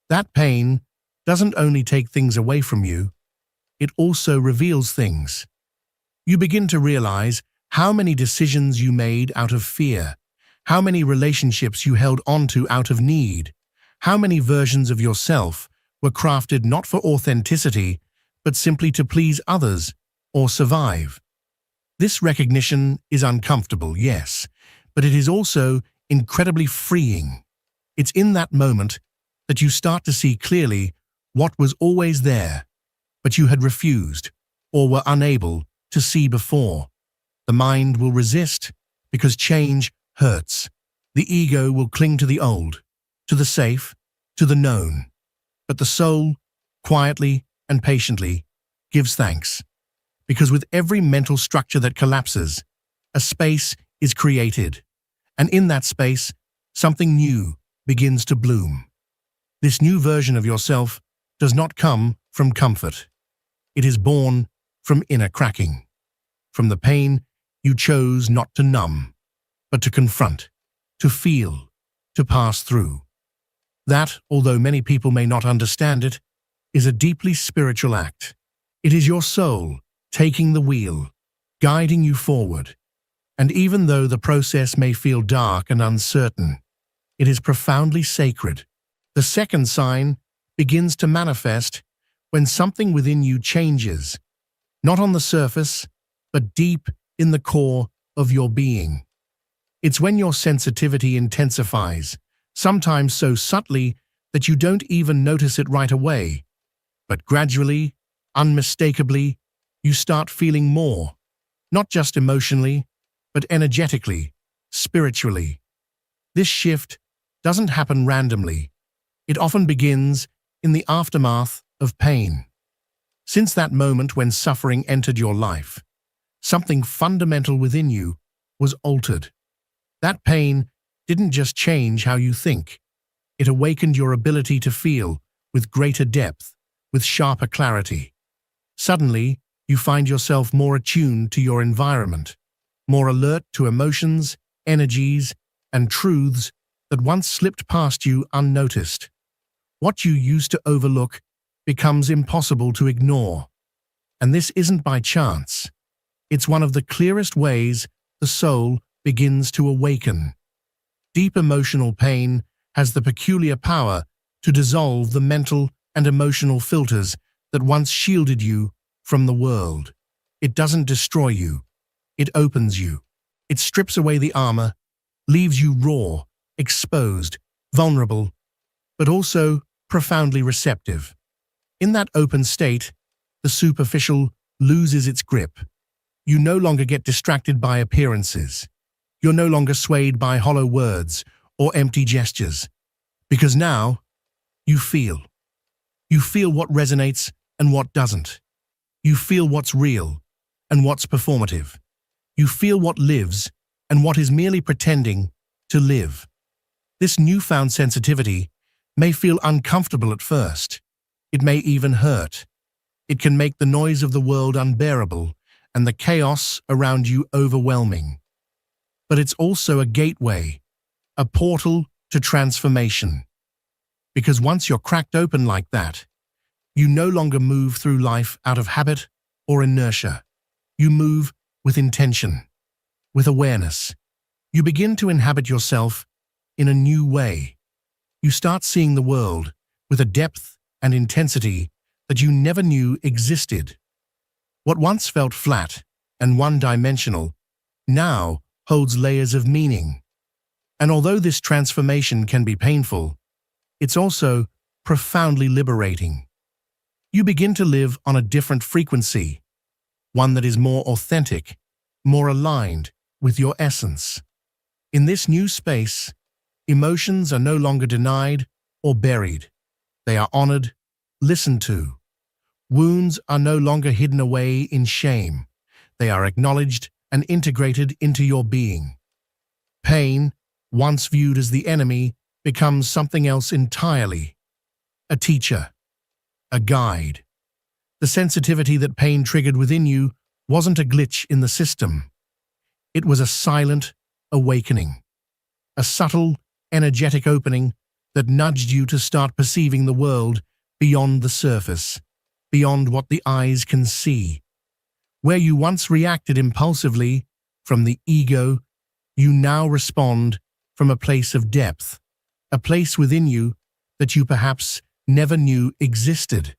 That pain doesn't only take things away from you, it also reveals things. You begin to realize how many decisions you made out of fear, how many relationships you held onto out of need, how many versions of yourself were crafted not for authenticity, but simply to please others or survive. This recognition is uncomfortable, yes, but it is also incredibly freeing. It's in that moment that you start to see clearly what was always there, but you had refused or were unable to see before. The mind will resist because change hurts. The ego will cling to the old, to the safe, to the known. But the soul, quietly and patiently, gives thanks. Because with every mental structure that collapses, a space is created. And in that space, something new begins to bloom. This new version of yourself does not come from comfort. It is born from inner cracking, from the pain you chose not to numb, but to confront, to feel, to pass through. That, although many people may not understand it, is a deeply spiritual act. It is your soul taking the wheel, guiding you forward. And even though the process may feel dark and uncertain, it is profoundly sacred. The second sign begins to manifest when something within you changes, not on the surface, but deep in the core of your being. It's when your sensitivity intensifies, sometimes so subtly that you don't even notice it right away. But gradually, unmistakably, you start feeling more, not just emotionally, but energetically, spiritually. This shift doesn't happen randomly. It often begins in the aftermath of pain. Since that moment when suffering entered your life, something fundamental within you was altered. That pain didn't just change how you think. It awakened your ability to feel with greater depth, with sharper clarity. Suddenly, you find yourself more attuned to your environment, more alert to emotions, energies, and truths that once slipped past you unnoticed. What you used to overlook becomes impossible to ignore. And this isn't by chance. It's one of the clearest ways the soul begins to awaken. Deep emotional pain has the peculiar power to dissolve the mental and emotional filters that once shielded you from the world. It doesn't destroy you. It opens you. It strips away the armor, leaves you raw, exposed, vulnerable, but also profoundly receptive. In that open state, the superficial loses its grip. You no longer get distracted by appearances. You're no longer swayed by hollow words or empty gestures, because now you feel. You feel what resonates and what doesn't. You feel what's real and what's performative. You feel what lives and what is merely pretending to live. This newfound sensitivity may feel uncomfortable at first. It may even hurt. It can make the noise of the world unbearable and the chaos around you overwhelming. But it's also a gateway, a portal to transformation. Because once you're cracked open like that, you no longer move through life out of habit or inertia. You move with intention, with awareness. You begin to inhabit yourself in a new way. You start seeing the world with a depth and intensity that you never knew existed. What once felt flat and one-dimensional now holds layers of meaning. And although this transformation can be painful, it's also profoundly liberating. You begin to live on a different frequency, one that is more authentic, more aligned with your essence. In this new space, emotions are no longer denied or buried. They are honored, listened to. Wounds are no longer hidden away in shame. They are acknowledged and integrated into your being. Pain, once viewed as the enemy, becomes something else entirely. A teacher, a guide. The sensitivity that pain triggered within you wasn't a glitch in the system. It was a silent awakening, a subtle, energetic opening that nudged you to start perceiving the world beyond the surface, beyond what the eyes can see. Where you once reacted impulsively from the ego, you now respond from a place of depth, a place within you that you perhaps never knew existed.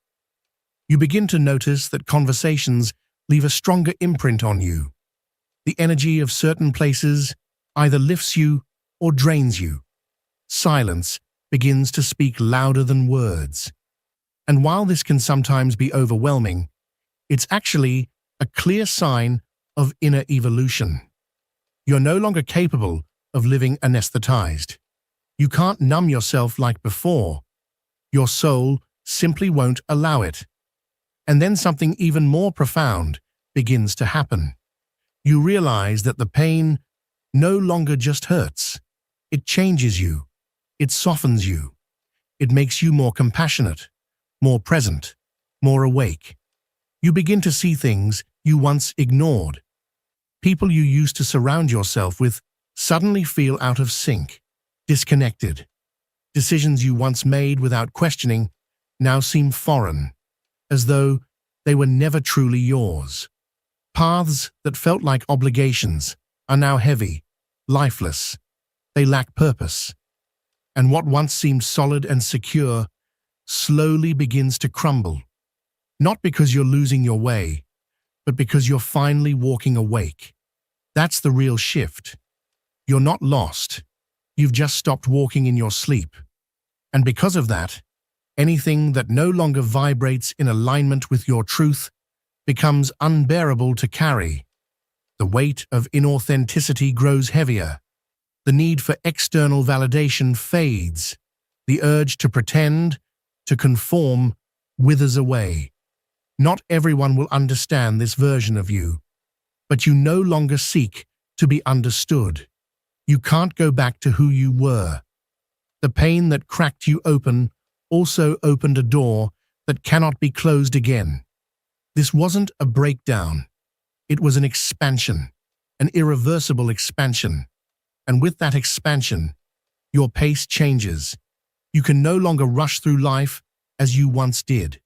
You begin to notice that conversations leave a stronger imprint on you. The energy of certain places either lifts you or drains you. Silence begins to speak louder than words. And while this can sometimes be overwhelming, it's actually a clear sign of inner evolution. You're no longer capable of living anesthetized. You can't numb yourself like before. Your soul simply won't allow it. And then something even more profound begins to happen. You realize that the pain no longer just hurts. It changes you. It softens you. It makes you more compassionate, more present, more awake. You begin to see things you once ignored. People you used to surround yourself with suddenly feel out of sync, disconnected. Decisions you once made without questioning now seem foreign, as though they were never truly yours. Paths that felt like obligations are now heavy, lifeless. They lack purpose. And what once seemed solid and secure slowly begins to crumble. Not because you're losing your way, but because you're finally walking awake. That's the real shift. You're not lost. You've just stopped walking in your sleep. And because of that, anything that no longer vibrates in alignment with your truth becomes unbearable to carry. The weight of inauthenticity grows heavier. The need for external validation fades. The urge to pretend, to conform, withers away. Not everyone will understand this version of you, but you no longer seek to be understood. You can't go back to who you were. The pain that cracked you open also opened a door that cannot be closed again. This wasn't a breakdown. It was an expansion, an irreversible expansion. And with that expansion, your pace changes. You can no longer rush through life as you once did.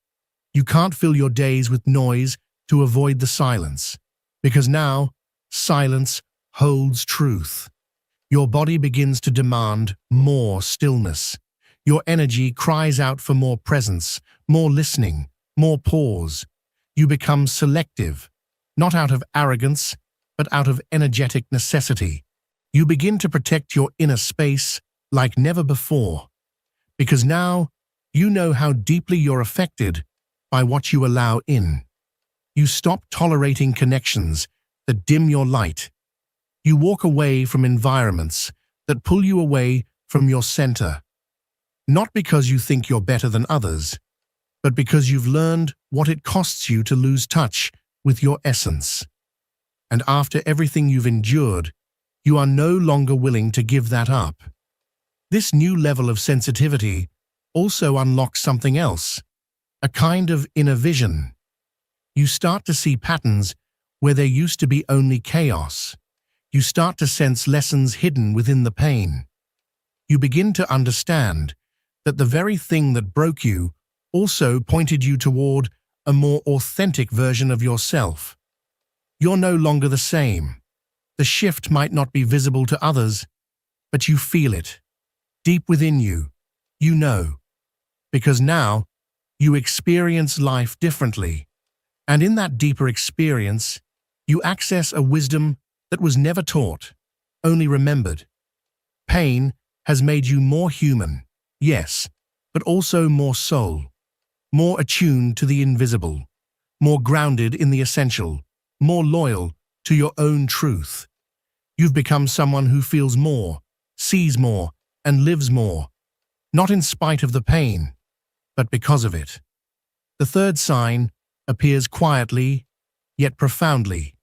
You can't fill your days with noise to avoid the silence, because now silence holds truth. Your body begins to demand more stillness. Your energy cries out for more presence, more listening, more pause. You become selective, not out of arrogance, but out of energetic necessity. You begin to protect your inner space like never before, because now you know how deeply you're affected by what you allow in. You stop tolerating connections that dim your light. You walk away from environments that pull you away from your center, not because you think you're better than others, but because you've learned what it costs you to lose touch with your essence. And after everything you've endured, you are no longer willing to give that up. This new level of sensitivity also unlocks something else, a kind of inner vision. You start to see patterns where there used to be only chaos. You start to sense lessons hidden within the pain. You begin to understand that the very thing that broke you also pointed you toward a more authentic version of yourself. You're no longer the same. The shift might not be visible to others, but you feel it. Deep within you, you know. Because now, you experience life differently. And in that deeper experience, you access a wisdom that was never taught, only remembered. Pain has made you more human, yes, but also more soul, more attuned to the invisible, more grounded in the essential, more loyal to your own truth. You've become someone who feels more, sees more, and lives more, not in spite of the pain, but because of it. The third sign appears quietly, yet profoundly.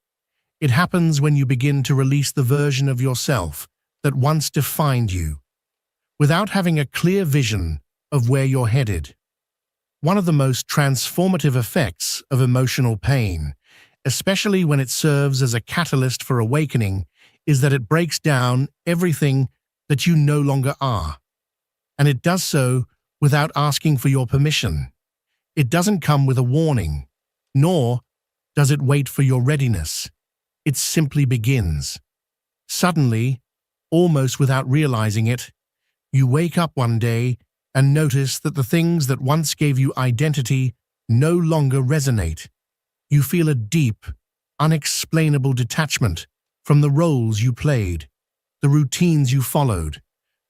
It happens when you begin to release the version of yourself that once defined you, without having a clear vision of where you're headed. One of the most transformative effects of emotional pain, especially when it serves as a catalyst for awakening, is that it breaks down everything that you no longer are. And it does so without asking for your permission. It doesn't come with a warning, nor does it wait for your readiness. It simply begins. Suddenly, almost without realizing it, you wake up one day and notice that the things that once gave you identity no longer resonate. You feel a deep, unexplainable detachment from the roles you played, the routines you followed,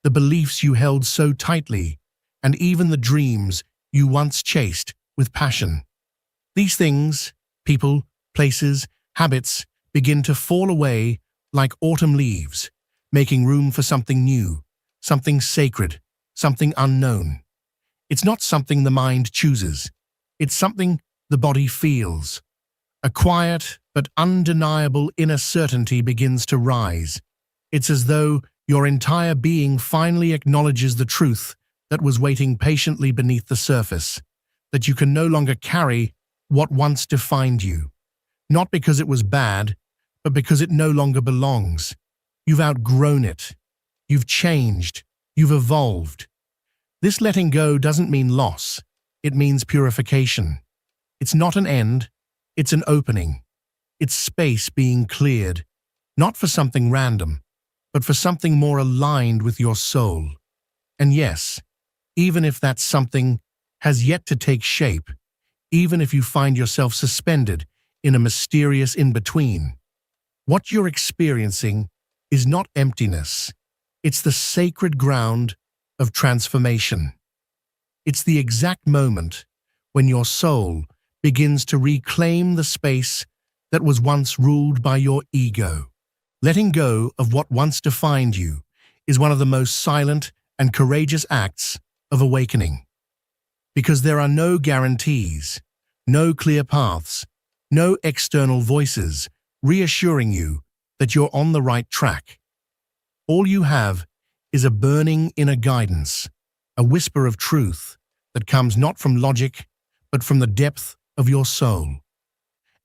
the beliefs you held so tightly, and even the dreams you once chased with passion. These things, people, places, habits, begin to fall away like autumn leaves, making room for something new, something sacred, something unknown. It's not something the mind chooses. It's something the body feels. A quiet but undeniable inner certainty begins to rise. It's as though your entire being finally acknowledges the truth that was waiting patiently beneath the surface, that you can no longer carry what once defined you. Not because it was bad, but because it no longer belongs. You've outgrown it. You've changed. You've evolved. This letting go doesn't mean loss. It means purification. It's not an end. It's an opening. It's space being cleared, not for something random, but for something more aligned with your soul. And yes, even if that something has yet to take shape, even if you find yourself suspended in a mysterious in-between, what you're experiencing is not emptiness. It's the sacred ground of transformation. It's the exact moment when your soul begins to reclaim the space that was once ruled by your ego. Letting go of what once defined you is one of the most silent and courageous acts of awakening. Because there are no guarantees, No clear paths, no external voices reassuring you that you're on the right track. All you have is a burning inner guidance, a whisper of truth that comes not from logic, but from the depth of your soul.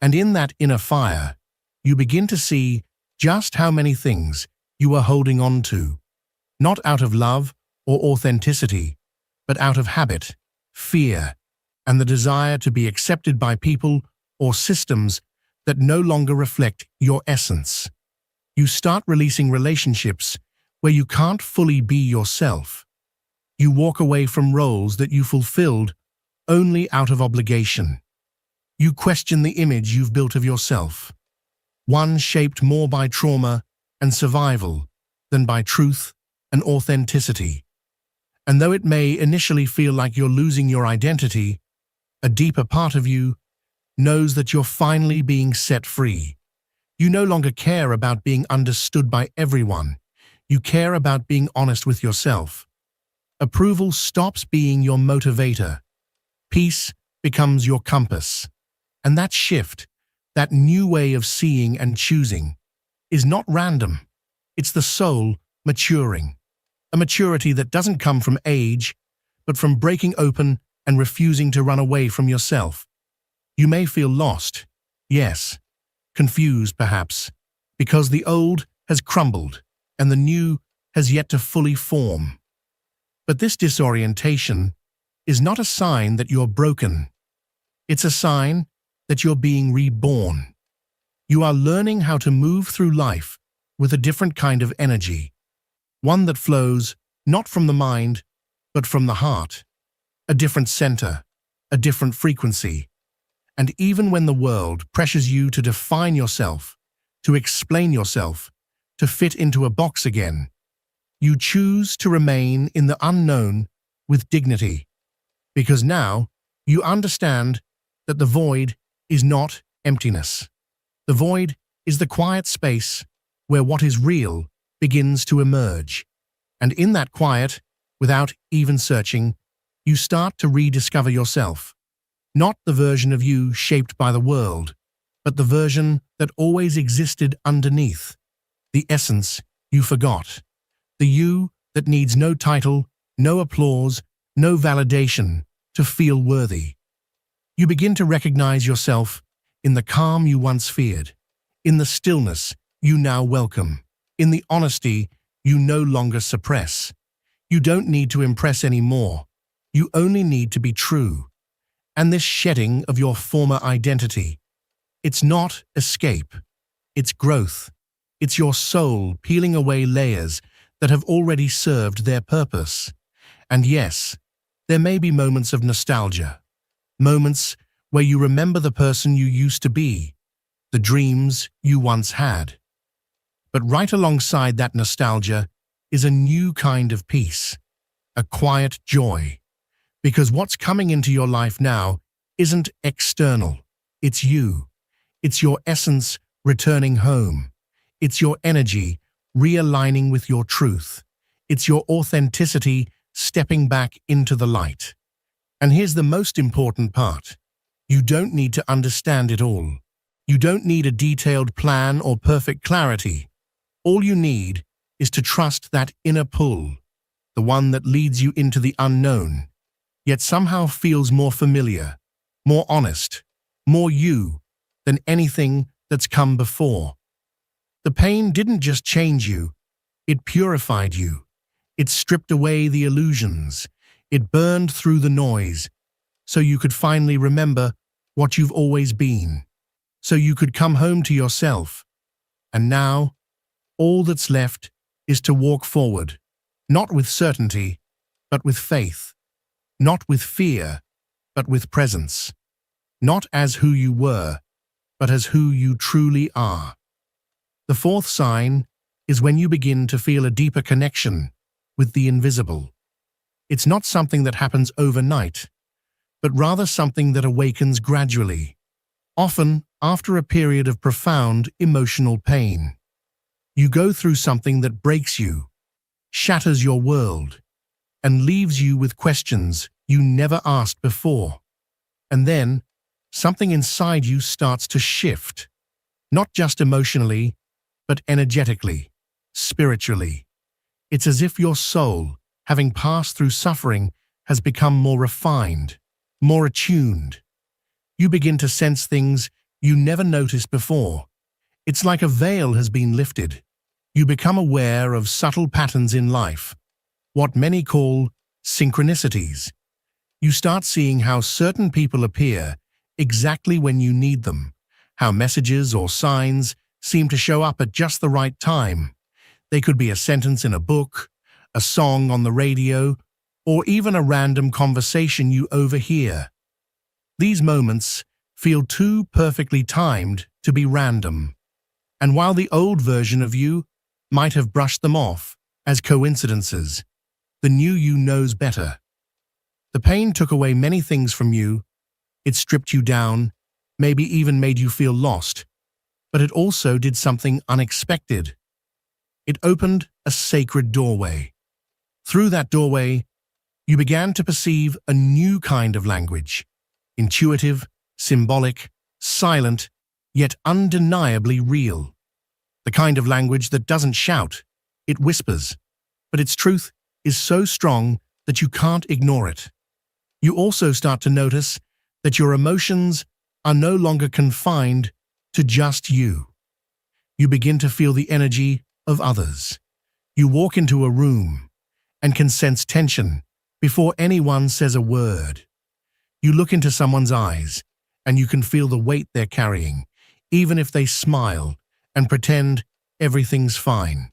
And in that inner fire, you begin to see just how many things you are holding on to, not out of love or authenticity, but out of habit, fear, and the desire to be accepted by people or systems that no longer reflect your essence. You start releasing relationships where you can't fully be yourself. You walk away from roles that you fulfilled only out of obligation. You question the image you've built of yourself, one shaped more by trauma and survival than by truth and authenticity. And though it may initially feel like you're losing your identity, a deeper part of you knows that you're finally being set free. You no longer care about being understood by everyone. You care about being honest with yourself. Approval stops being your motivator. Peace becomes your compass. And that shift, that new way of seeing and choosing, is not random. It's the soul maturing. A maturity that doesn't come from age, but from breaking open and refusing to run away from yourself. You may feel lost, yes, confused perhaps, because the old has crumbled and the new has yet to fully form. But this disorientation is not a sign that you're broken. It's a sign that you're being reborn. You are learning how to move through life with a different kind of energy, one that flows not from the mind, but from the heart, a different center, a different frequency. And even when the world pressures you to define yourself, to explain yourself, to fit into a box again, you choose to remain in the unknown with dignity, because now you understand that the void is not emptiness. The void is the quiet space where what is real begins to emerge. And in that quiet, without even searching, you start to rediscover yourself. Not the version of you shaped by the world, but the version that always existed underneath. The essence you forgot. The you that needs no title, no applause, no validation to feel worthy. You begin to recognize yourself in the calm you once feared, in the stillness you now welcome, in the honesty you no longer suppress. You don't need to impress anymore. You only need to be true. And this shedding of your former identity, it's not escape, it's growth. It's your soul peeling away layers that have already served their purpose. And yes, there may be moments of nostalgia, moments where you remember the person you used to be, the dreams you once had. But right alongside that nostalgia is a new kind of peace, a quiet joy. Because what's coming into your life now isn't external, it's you. It's your essence returning home. It's your energy realigning with your truth. It's your authenticity stepping back into the light. And here's the most important part. You don't need to understand it all. You don't need a detailed plan or perfect clarity. All you need is to trust that inner pull, the one that leads you into the unknown, yet somehow feels more familiar, more honest, more you than anything that's come before. The pain didn't just change you, it purified you. It stripped away the illusions. It burned through the noise, so you could finally remember what you've always been, so you could come home to yourself. And now, all that's left is to walk forward, not with certainty, but with faith, not with fear, but with presence, not as who you were, but as who you truly are. The fourth sign is when you begin to feel a deeper connection with the invisible. It's not something that happens overnight, but rather something that awakens gradually, often after a period of profound emotional pain. You go through something that breaks you, shatters your world, and leaves you with questions you never asked before. And then, something inside you starts to shift, not just emotionally, but energetically, spiritually. It's as if your soul, having passed through suffering, has become more refined, more attuned. You begin to sense things you never noticed before. It's like a veil has been lifted. You become aware of subtle patterns in life, what many call synchronicities. You start seeing how certain people appear exactly when you need them, how messages or signs seem to show up at just the right time. They could be a sentence in a book, a song on the radio, or even a random conversation you overhear. These moments feel too perfectly timed to be random. And while the old version of you might have brushed them off as coincidences, the new you knows better. The pain took away many things from you. It stripped you down, maybe even made you feel lost. But it also did something unexpected. It opened a sacred doorway. Through that doorway, you began to perceive a new kind of language, intuitive, symbolic, silent, yet undeniably real. The kind of language that doesn't shout, it whispers, but its truth is so strong that you can't ignore it. You also start to notice that your emotions are no longer confined to just you. You begin to feel the energy of others. You walk into a room and can sense tension before anyone says a word. You look into someone's eyes and you can feel the weight they're carrying, even if they smile and pretend everything's fine.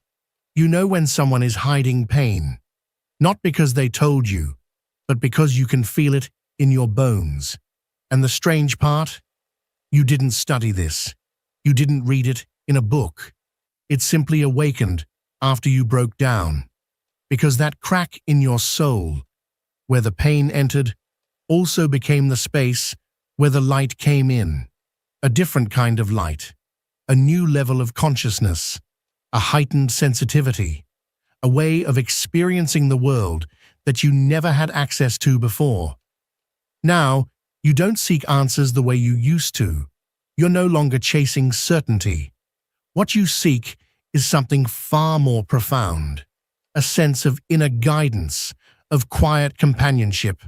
You know when someone is hiding pain, not because they told you, but because you can feel it in your bones. And the strange part? You didn't study this. You didn't read it in a book. It simply awakened after you broke down. Because that crack in your soul, where the pain entered, also became the space where the light came in. A different kind of light. A new level of consciousness. A heightened sensitivity. A way of experiencing the world that you never had access to before. Now, you don't seek answers the way you used to. You're no longer chasing certainty. What you seek is something far more profound. A sense of inner guidance, of quiet companionship,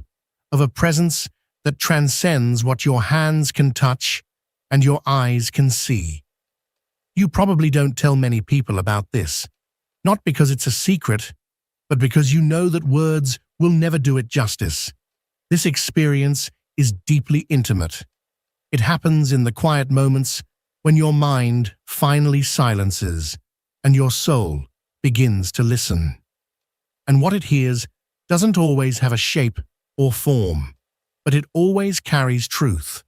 of a presence that transcends what your hands can touch and your eyes can see. You probably don't tell many people about this, not because it's a secret, but because you know that words will never do it justice. This experience is deeply intimate. It happens in the quiet moments when your mind finally silences and your soul begins to listen. And what it hears doesn't always have a shape or form, but it always carries truth.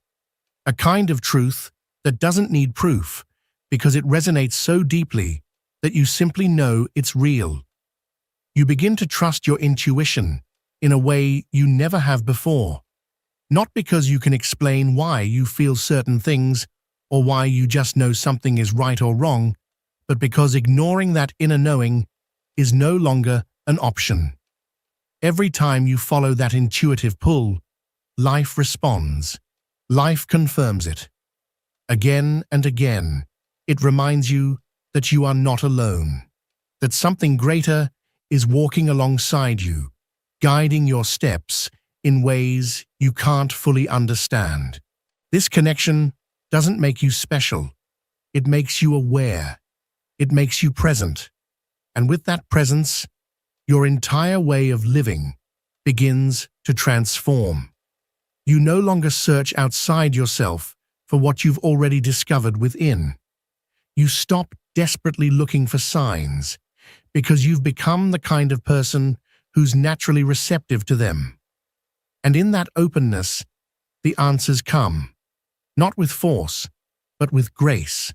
A kind of truth that doesn't need proof because it resonates so deeply that you simply know it's real. You begin to trust your intuition in a way you never have before. Not because you can explain why you feel certain things or why you just know something is right or wrong, but because ignoring that inner knowing is no longer an option. Every time you follow that intuitive pull, life responds. Life confirms it. Again and again, it reminds you that you are not alone, that something greater is walking alongside you, guiding your steps in ways you can't fully understand. This connection doesn't make you special. It makes you aware. It makes you present. And with that presence, your entire way of living begins to transform. You no longer search outside yourself for what you've already discovered within. You stop desperately looking for signs because you've become the kind of person who's naturally receptive to them. And in that openness, the answers come, not with force, but with grace.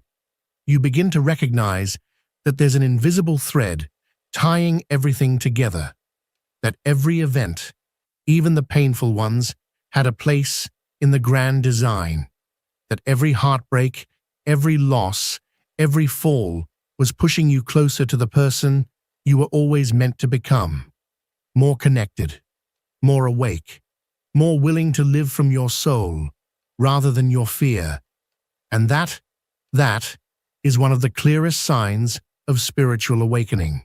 You begin to recognize that there's an invisible thread tying everything together, that every event, even the painful ones, had a place in the grand design, that every heartbreak, every loss, every fall was pushing you closer to the person you were always meant to become, more connected, more awake, more willing to live from your soul, rather than your fear. And that is one of the clearest signs of spiritual awakening.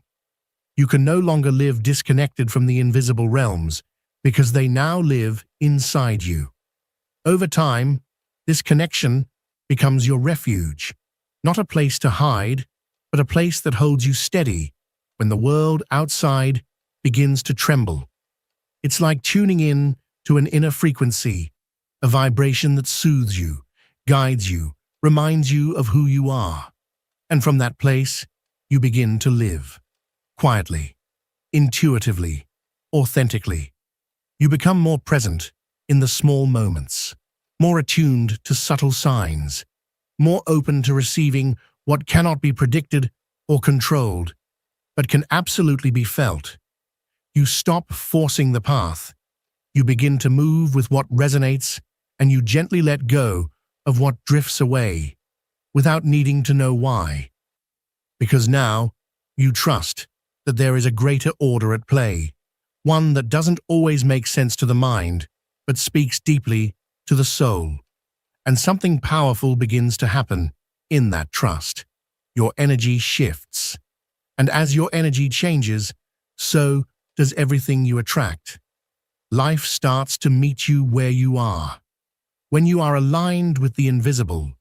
You can no longer live disconnected from the invisible realms because they now live inside you. Over time, this connection becomes your refuge, not a place to hide, but a place that holds you steady when the world outside begins to tremble. It's like tuning in to an inner frequency, a vibration that soothes you, guides you, reminds you of who you are. And from that place, you begin to live. Quietly, intuitively, authentically. You become more present in the small moments, more attuned to subtle signs, more open to receiving what cannot be predicted or controlled, but can absolutely be felt. You stop forcing the path. You begin to move with what resonates, and you gently let go of what drifts away, without needing to know why. Because now, you trust that there is a greater order at play, one that doesn't always make sense to the mind, but speaks deeply to the soul. And something powerful begins to happen in that trust. Your energy shifts. And as your energy changes, so does everything you attract. Life starts to meet you where you are. When you are aligned with the invisible,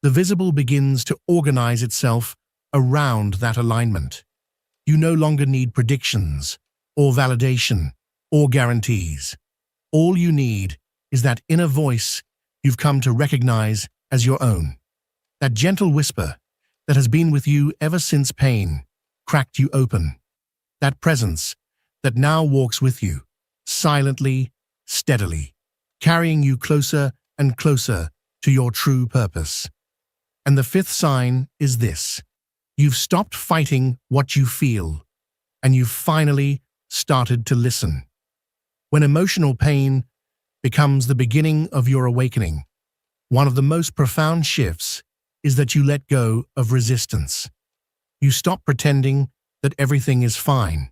the visible begins to organize itself around that alignment. You no longer need predictions, or validation, or guarantees. All you need is that inner voice you've come to recognize as your own. That gentle whisper that has been with you ever since pain cracked you open. That presence that now walks with you, silently, steadily, carrying you closer and closer to your true purpose. And the fifth sign is this. You've stopped fighting what you feel, and you've finally started to listen. When emotional pain becomes the beginning of your awakening, one of the most profound shifts is that you let go of resistance. You stop pretending that everything is fine.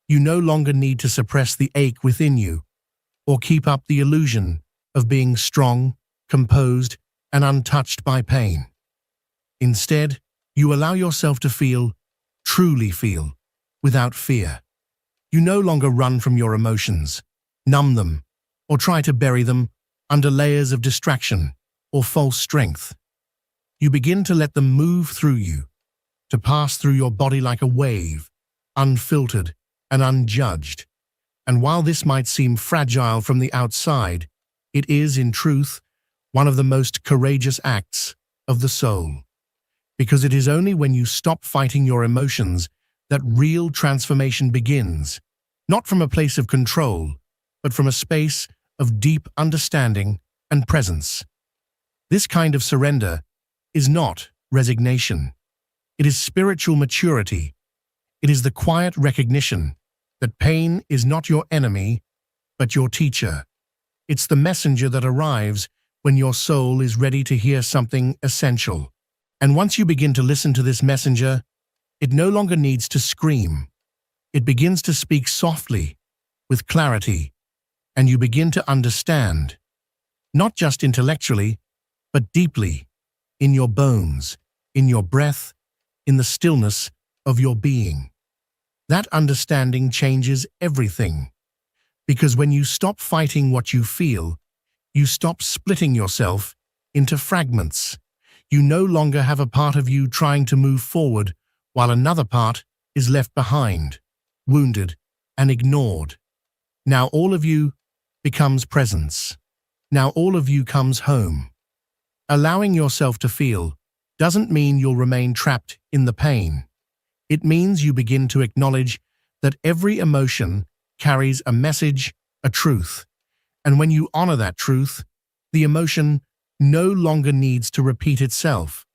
You no longer need to suppress the ache within you or keep up the illusion of being strong, composed, and untouched by pain. Instead, you allow yourself to feel, truly feel, without fear. You no longer run from your emotions, numb them, or try to bury them under layers of distraction or false strength. You begin to let them move through you, to pass through your body like a wave, unfiltered and unjudged. And while this might seem fragile from the outside, it is, in truth, one of the most courageous acts of the soul. Because it is only when you stop fighting your emotions that real transformation begins, not from a place of control, but from a space of deep understanding and presence. This kind of surrender is not resignation. It is spiritual maturity. It is the quiet recognition that pain is not your enemy, but your teacher. It's the messenger that arrives when your soul is ready to hear something essential. And once you begin to listen to this messenger, it no longer needs to scream. It begins to speak softly, with clarity, and you begin to understand, not just intellectually, but deeply, in your bones, in your breath, in the stillness of your being. That understanding changes everything. Because when you stop fighting what you feel, you stop splitting yourself into fragments. You no longer have a part of you trying to move forward while another part is left behind, wounded and ignored. Now all of you becomes presence. Now all of you comes home. Allowing yourself to feel doesn't mean you'll remain trapped in the pain. It means you begin to acknowledge that every emotion carries a message, a truth. And when you honor that truth, the emotion no longer needs to repeat itself.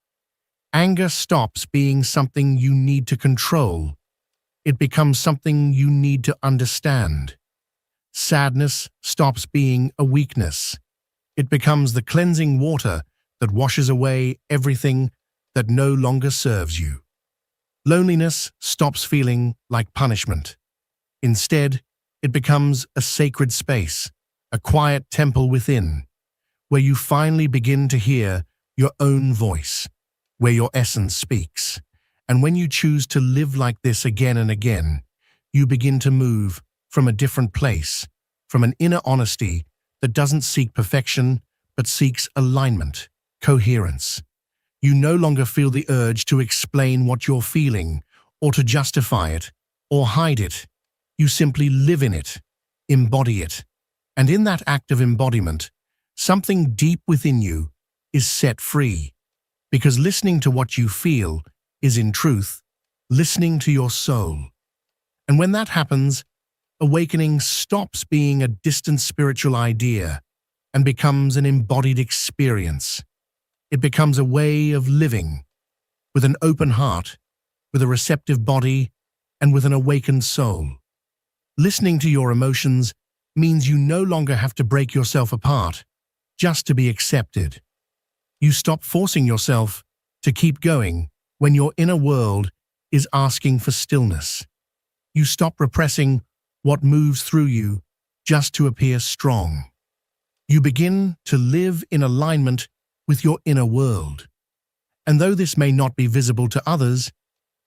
Anger stops being something you need to control. It becomes something you need to understand. Sadness stops being a weakness. It becomes the cleansing water that washes away everything that no longer serves you. Loneliness stops feeling like punishment. Instead, it becomes a sacred space, a quiet temple within, where you finally begin to hear your own voice, where your essence speaks. And when you choose to live like this again and again, you begin to move from a different place, from an inner honesty that doesn't seek perfection, but seeks alignment, coherence. You no longer feel the urge to explain what you're feeling, or to justify it, or hide it. You simply live in it, embody it. And in that act of embodiment, something deep within you is set free. Because listening to what you feel is, in truth, listening to your soul. And when that happens, awakening stops being a distant spiritual idea and becomes an embodied experience. It becomes a way of living, with an open heart, with a receptive body, and with an awakened soul. Listening to your emotions means you no longer have to break yourself apart just to be accepted. You stop forcing yourself to keep going when your inner world is asking for stillness. You stop repressing what moves through you just to appear strong. You begin to live in alignment with your inner world. And though this may not be visible to others,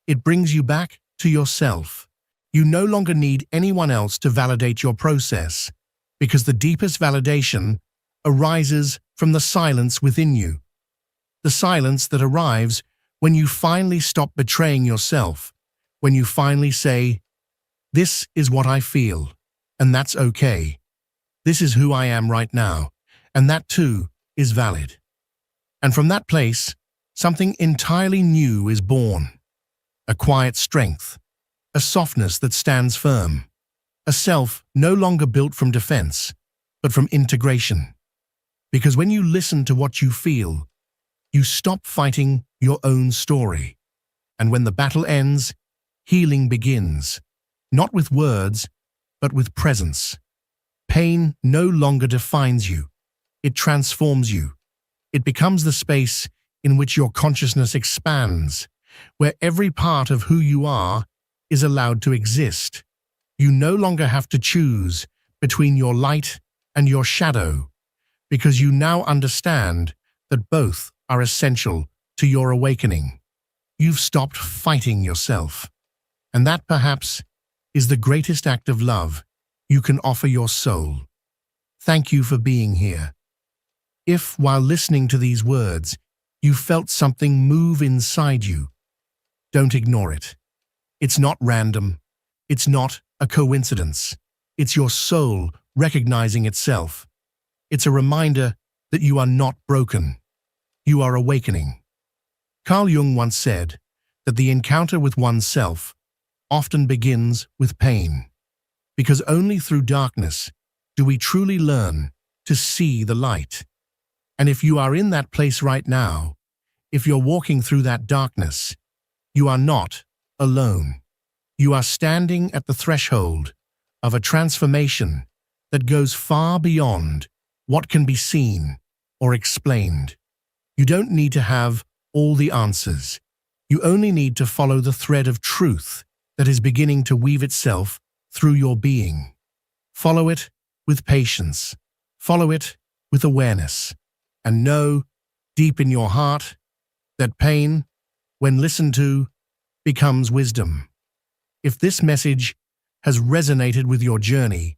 it brings you back to yourself. You no longer need anyone else to validate your process, because the deepest validation arises from the silence within you. The silence that arrives when you finally stop betraying yourself, when you finally say, "This is what I feel, and that's okay. This is who I am right now, and that too is valid." And from that place, something entirely new is born. A quiet strength, a softness that stands firm, a self no longer built from defense, but from integration. Because when you listen to what you feel, you stop fighting your own story. And when the battle ends, healing begins, not with words, but with presence. Pain no longer defines you. It transforms you. It becomes the space in which your consciousness expands, where every part of who you are is allowed to exist. You no longer have to choose between your light and your shadow, because you now understand that both are essential to your awakening. You've stopped fighting yourself. And that, perhaps, is the greatest act of love you can offer your soul. Thank you for being here. If, while listening to these words, you felt something move inside you, don't ignore it. It's not random. It's not a coincidence. It's your soul recognizing itself. It's a reminder that you are not broken. You are awakening. Carl Jung once said that the encounter with oneself often begins with pain, because only through darkness do we truly learn to see the light. And if you are in that place right now, if you're walking through that darkness, you are not alone. You are standing at the threshold of a transformation that goes far beyond what can be seen or explained. You don't need to have all the answers. You only need to follow the thread of truth that is beginning to weave itself through your being. Follow it with patience. Follow it with awareness. And know, deep in your heart, that pain, when listened to, becomes wisdom. If this message has resonated with your journey,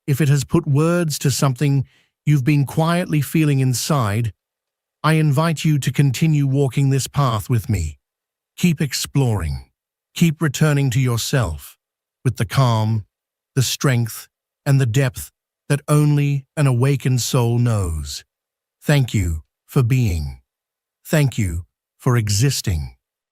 if it has put words to something you've been quietly feeling inside, I invite you to continue walking this path with me. Keep exploring. Keep returning to yourself with the calm, the strength, and the depth that only an awakened soul knows. Thank you for being. Thank you for existing.